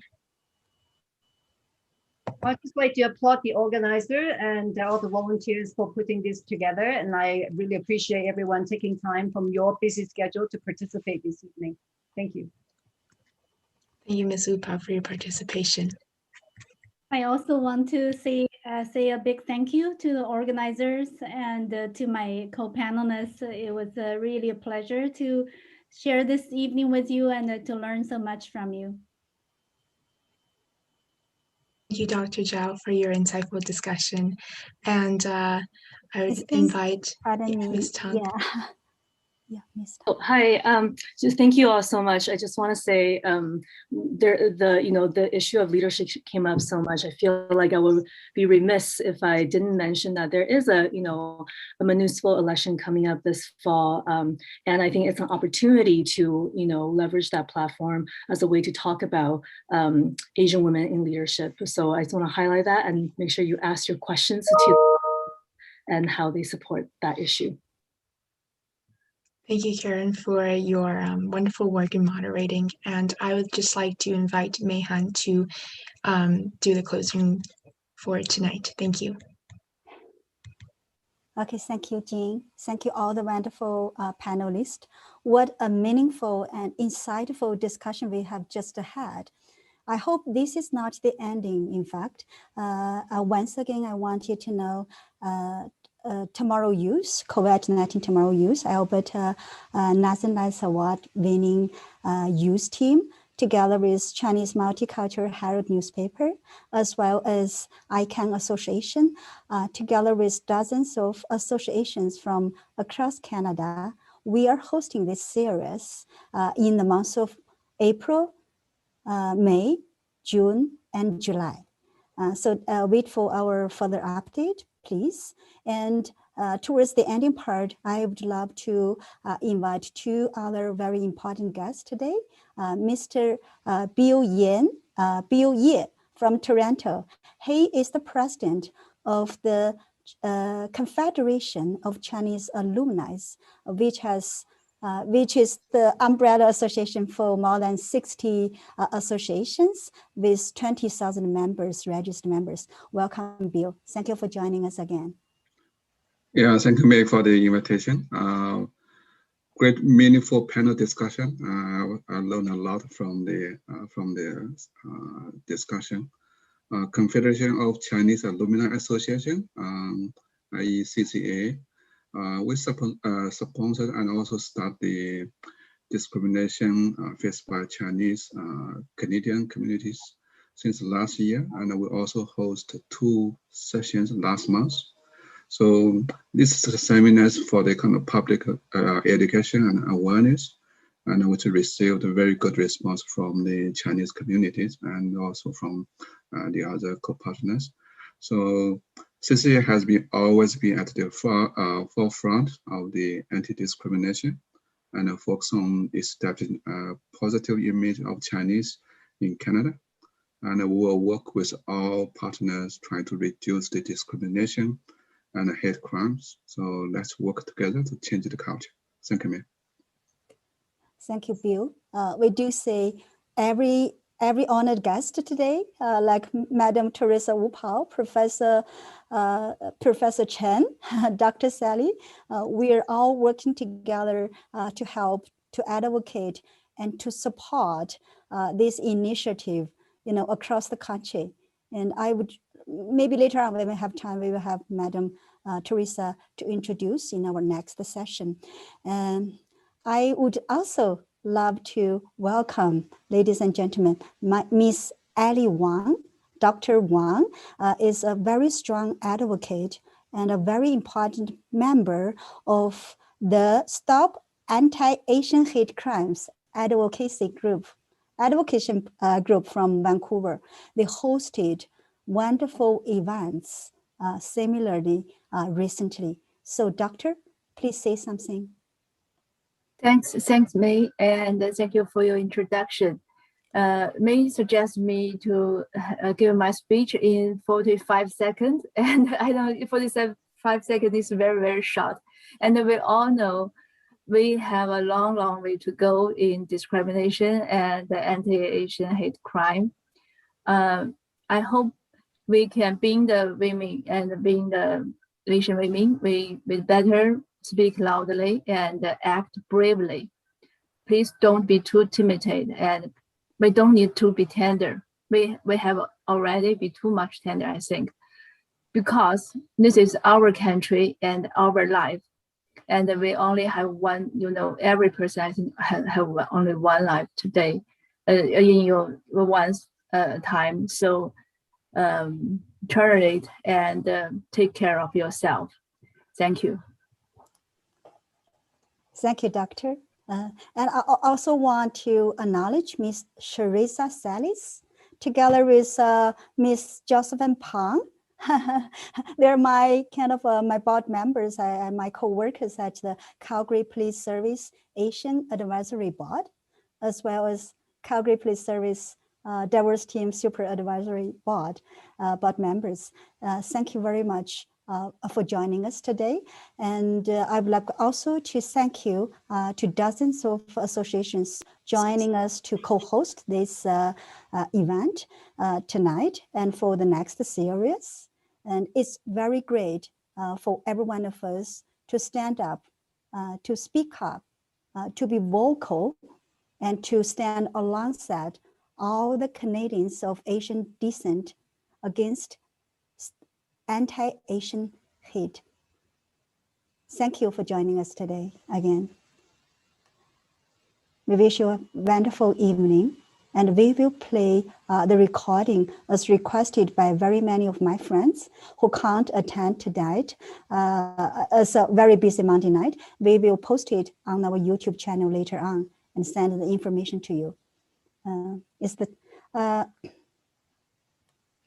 Speaker 8: I'd just like to applaud the organizer and all the volunteers for putting this together. And I really appreciate everyone taking time from your busy schedule to participate this evening. Thank you.
Speaker 10: Thank you, Ms. Upa, for your participation.
Speaker 9: I also want to say a big thank you to the organizers and to my co-panelists. It was really a pleasure to share this evening with you and to learn so much from you.
Speaker 10: Thank you, Dr. Zhao, for your insightful discussion. And I would invite Ms. Tang.
Speaker 1: Yeah. Yeah, Miss.
Speaker 7: Oh, hi. Just thank you all so much. I just want to say, the issue of leadership came up so much. I feel like I would be remiss if I didn't mention that there is a municipal election coming up this fall, and I think it's an opportunity to leverage that platform as a way to talk about Asian women in leadership. So I just want to highlight that and make sure you ask your questions to and how they support that issue.
Speaker 10: Thank you, Karen, for your wonderful work in moderating. And I would just like to invite Mayhan to do the closing for tonight. Thank you.
Speaker 1: Okay, thank you, Jean. Thank you all the wonderful panelists. What a meaningful and insightful discussion we have just had. I hope this is not the ending, in fact. Once again, I want you to know Tomorrow Youth, COVID-19 Tomorrow Youth, Alberta Nathan Lights Award winning youth team, together with Chinese Multicultural Herald newspaper, as well as ICANN Association, together with dozens of associations from across Canada. We are hosting this series in the months of April, May, June, and July. So wait for our further update, please. And towards the ending part, I would love to invite two other very important guests today. Mr. Bill Ye from Toronto. He is the president of the Confederation of Chinese Alumni, which is the umbrella association for more than 60 associations with 20,000 members, registered members. Welcome, Bill. Thank you for joining us again.
Speaker 12: Yeah, thank you, May, for the invitation. Great, meaningful panel discussion. I learned a lot from the discussion. Confederation of Chinese Alumni Association, IECCA. We sponsored and also start the discrimination faced by Chinese Canadian communities since last year, and we also host 2 sessions last month. So this is a seminars for the kind of public education and awareness, and which received a very good response from the Chinese communities and also from the other co-partners. So CCA has always been at the forefront of the anti-discrimination and focus on establishing a positive image of Chinese in Canada. And we will work with all partners trying to reduce the discrimination and hate crimes. So let's work together to change the culture. Thank you, Ma'am.
Speaker 1: Thank you, Bill. We do say every honored guest today, like Madam Teresa Wu Pao, Professor Chen, Dr. Sally, we are all working together to help, to advocate, and to support this initiative, across the country. And I would, maybe later on when we have time, we will have Madam Teresa to introduce in our next session. And I would also love to welcome, ladies and gentlemen, Miss Ellie Wang. Dr. Wang is a very strong advocate and a very important member of the Stop Anti-Asian Hate Crimes advocation group from Vancouver. They hosted wonderful events similarly recently. So Doctor, please say something.
Speaker 13: Thanks, May, and thank you for your introduction. May suggests me to give my speech in 45 seconds, and I know 45 seconds is very, very short. And we all know we have a long way to go in discrimination and the anti-Asian hate crime. I hope we can, being the women and being the Asian women, we better speak loudly and act bravely. Please don't be too timid, and we don't need to be tender. We have already be too much tender, I think, because this is our country and our life. And we only have one, every person I think have only one life today in your one's time. So turn it and take care of yourself. Thank you.
Speaker 1: Thank you, Doctor. And I also want to acknowledge Miss Sharissa Salis, together with Miss Josephine Pang. They're my kind of my board members and my co-workers at the Calgary Police Service Asian Advisory Board, as well as Calgary Police Service Diverse Team Super Advisory Board members. Thank you very much for joining us today. And I would like also to thank you to dozens of associations joining us to co-host this event tonight and for the next series. And it's very great for every one of us to stand up, to speak up, to be vocal, and to stand alongside all the Canadians of Asian descent against anti-Asian hate. Thank you for joining us today again. We wish you a wonderful evening, and we will play the recording as requested by very many of my friends who can't attend tonight. As a very busy Monday night, we will post it on our YouTube channel later on and send the information to you.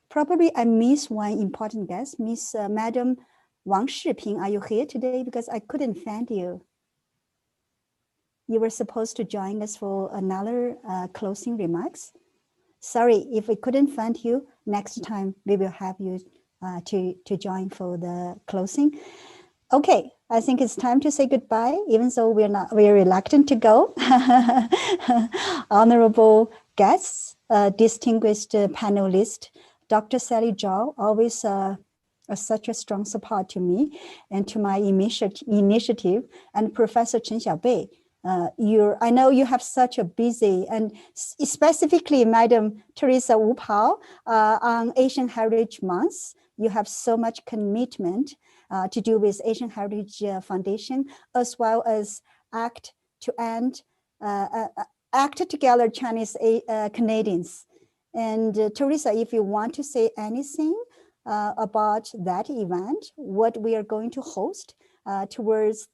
Speaker 1: Probably I missed one important guest, Miss Madam Wang Shiping. Are you here today? Because I couldn't find you. You were supposed to join us for another closing remarks. Sorry, if we couldn't find you, next time we will have you to join for the closing. Okay, I think it's time to say goodbye, even though we're reluctant to go. Honorable guests, distinguished panelists, Dr. Sally Zhao, always such a strong support to me and to my initiative, and Professor Chen Xiaobei. I know you have such a busy, and specifically Madam Teresa Wu Pao on Asian Heritage Month. You have so much commitment to do with Asian Heritage Foundation, as well as Act Together Chinese Canadians. And Teresa, if you want to say anything about that event, what we are going to host towards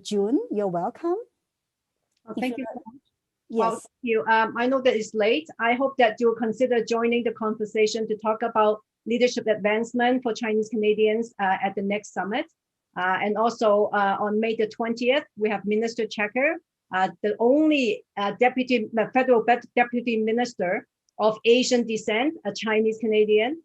Speaker 1: June, you're welcome.
Speaker 8: Well, thank you.
Speaker 1: Yes.
Speaker 8: Well, thank you. I know that it's late. I hope that you'll consider joining the conversation to talk about leadership advancement for Chinese Canadians at the next summit. And also on May the 20th, we have Minister Checker, the only federal deputy minister of Asian descent, a Chinese Canadian,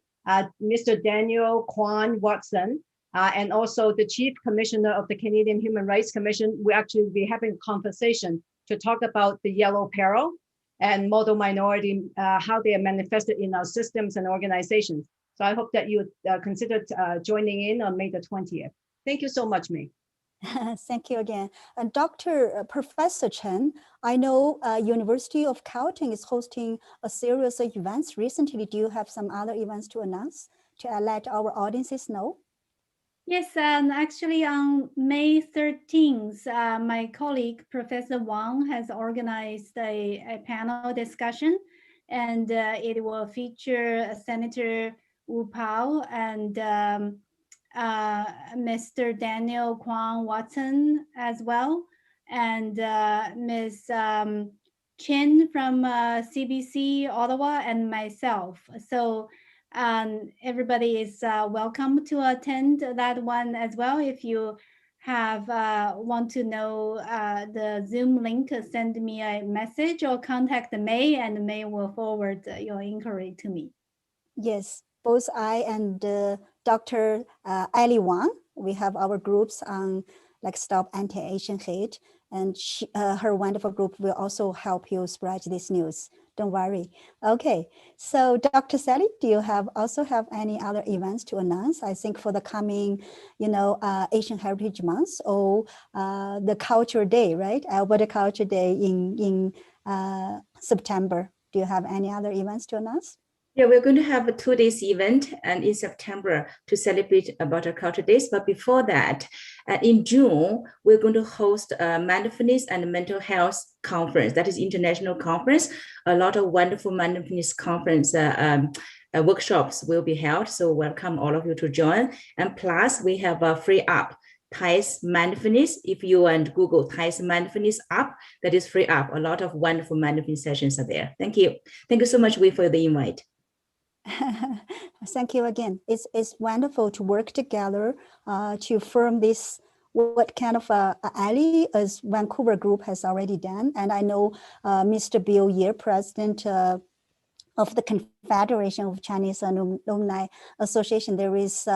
Speaker 8: Mr. Daniel Kwan Watson, and also the Chief Commissioner of the Canadian Human Rights Commission. We actually be having a conversation to talk about the yellow peril and model minority, how they are manifested in our systems and organizations. So I hope that you consider joining in on May the 20th. Thank you so much, May.
Speaker 1: Thank you again. And Professor Chen, I know University of Caltech is hosting a series of events recently. Do you have some other events to announce to let our audiences know?
Speaker 9: Yes, and actually on May 13th, my colleague, Professor Wang, has organized a panel discussion, and it will feature Senator Wu Pao and Mr. Daniel Kwan Watson as well, and Ms. Chin from CBC Ottawa, and myself. So everybody is welcome to attend that one as well. If you have want to know the Zoom link, send me a message or contact May, and May will forward your inquiry to me.
Speaker 1: Yes, both I and Dr. Ali Wang, we have our groups on like Stop Anti-Asian Hate, and her wonderful group will also help you spread this news. Don't worry. Okay, so Dr. Sally, do you also have any other events to announce? I think for the coming, Asian Heritage Month or the Culture Day, right? Alberta Culture Day in September. Do you have any other events to announce?
Speaker 3: Yeah, we're going to have a 2 days event and in September to celebrate about our Culture Days. But before that, in June, we're going to host a mindfulness and mental health conference. That is international conference. A lot of wonderful mindfulness conference workshops will be held. So welcome all of you to join. And plus we have a free app Thais Mindfulness. If you want Google Thais Mindfulness app, that is free app. A lot of wonderful mindfulness sessions are there. Thank you. Thank you so much, Wei, for the invite.
Speaker 1: Thank you again. It's wonderful to work together to form this, what kind of a ally as Vancouver group has already done. And I know Mr. Bill Ye, president of the Confederation of Chinese Alumni Association, there is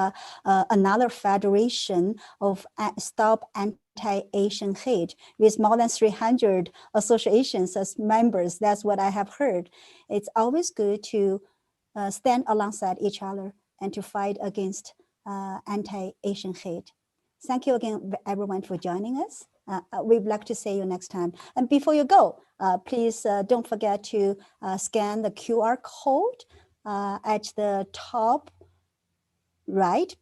Speaker 1: another federation of Stop Anti-Asian Hate with more than 300 associations as members. That's what I have heard. It's always good to stand alongside each other and to fight against anti-Asian hate. Thank you again, everyone, for joining us. We'd like to see you next time. And before you go, please don't forget to scan the QR code at the top right.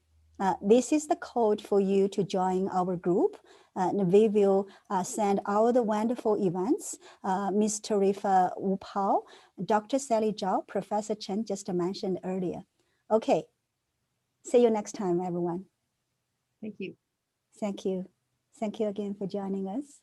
Speaker 1: This is the code for you to join our group. And we will send all the wonderful events. Ms. Tarifa Wu Pao, Dr. Sally Zhao, Professor Chen just mentioned earlier. Okay, see you next time, everyone.
Speaker 8: Thank you.
Speaker 1: Thank you. Thank you again for joining us.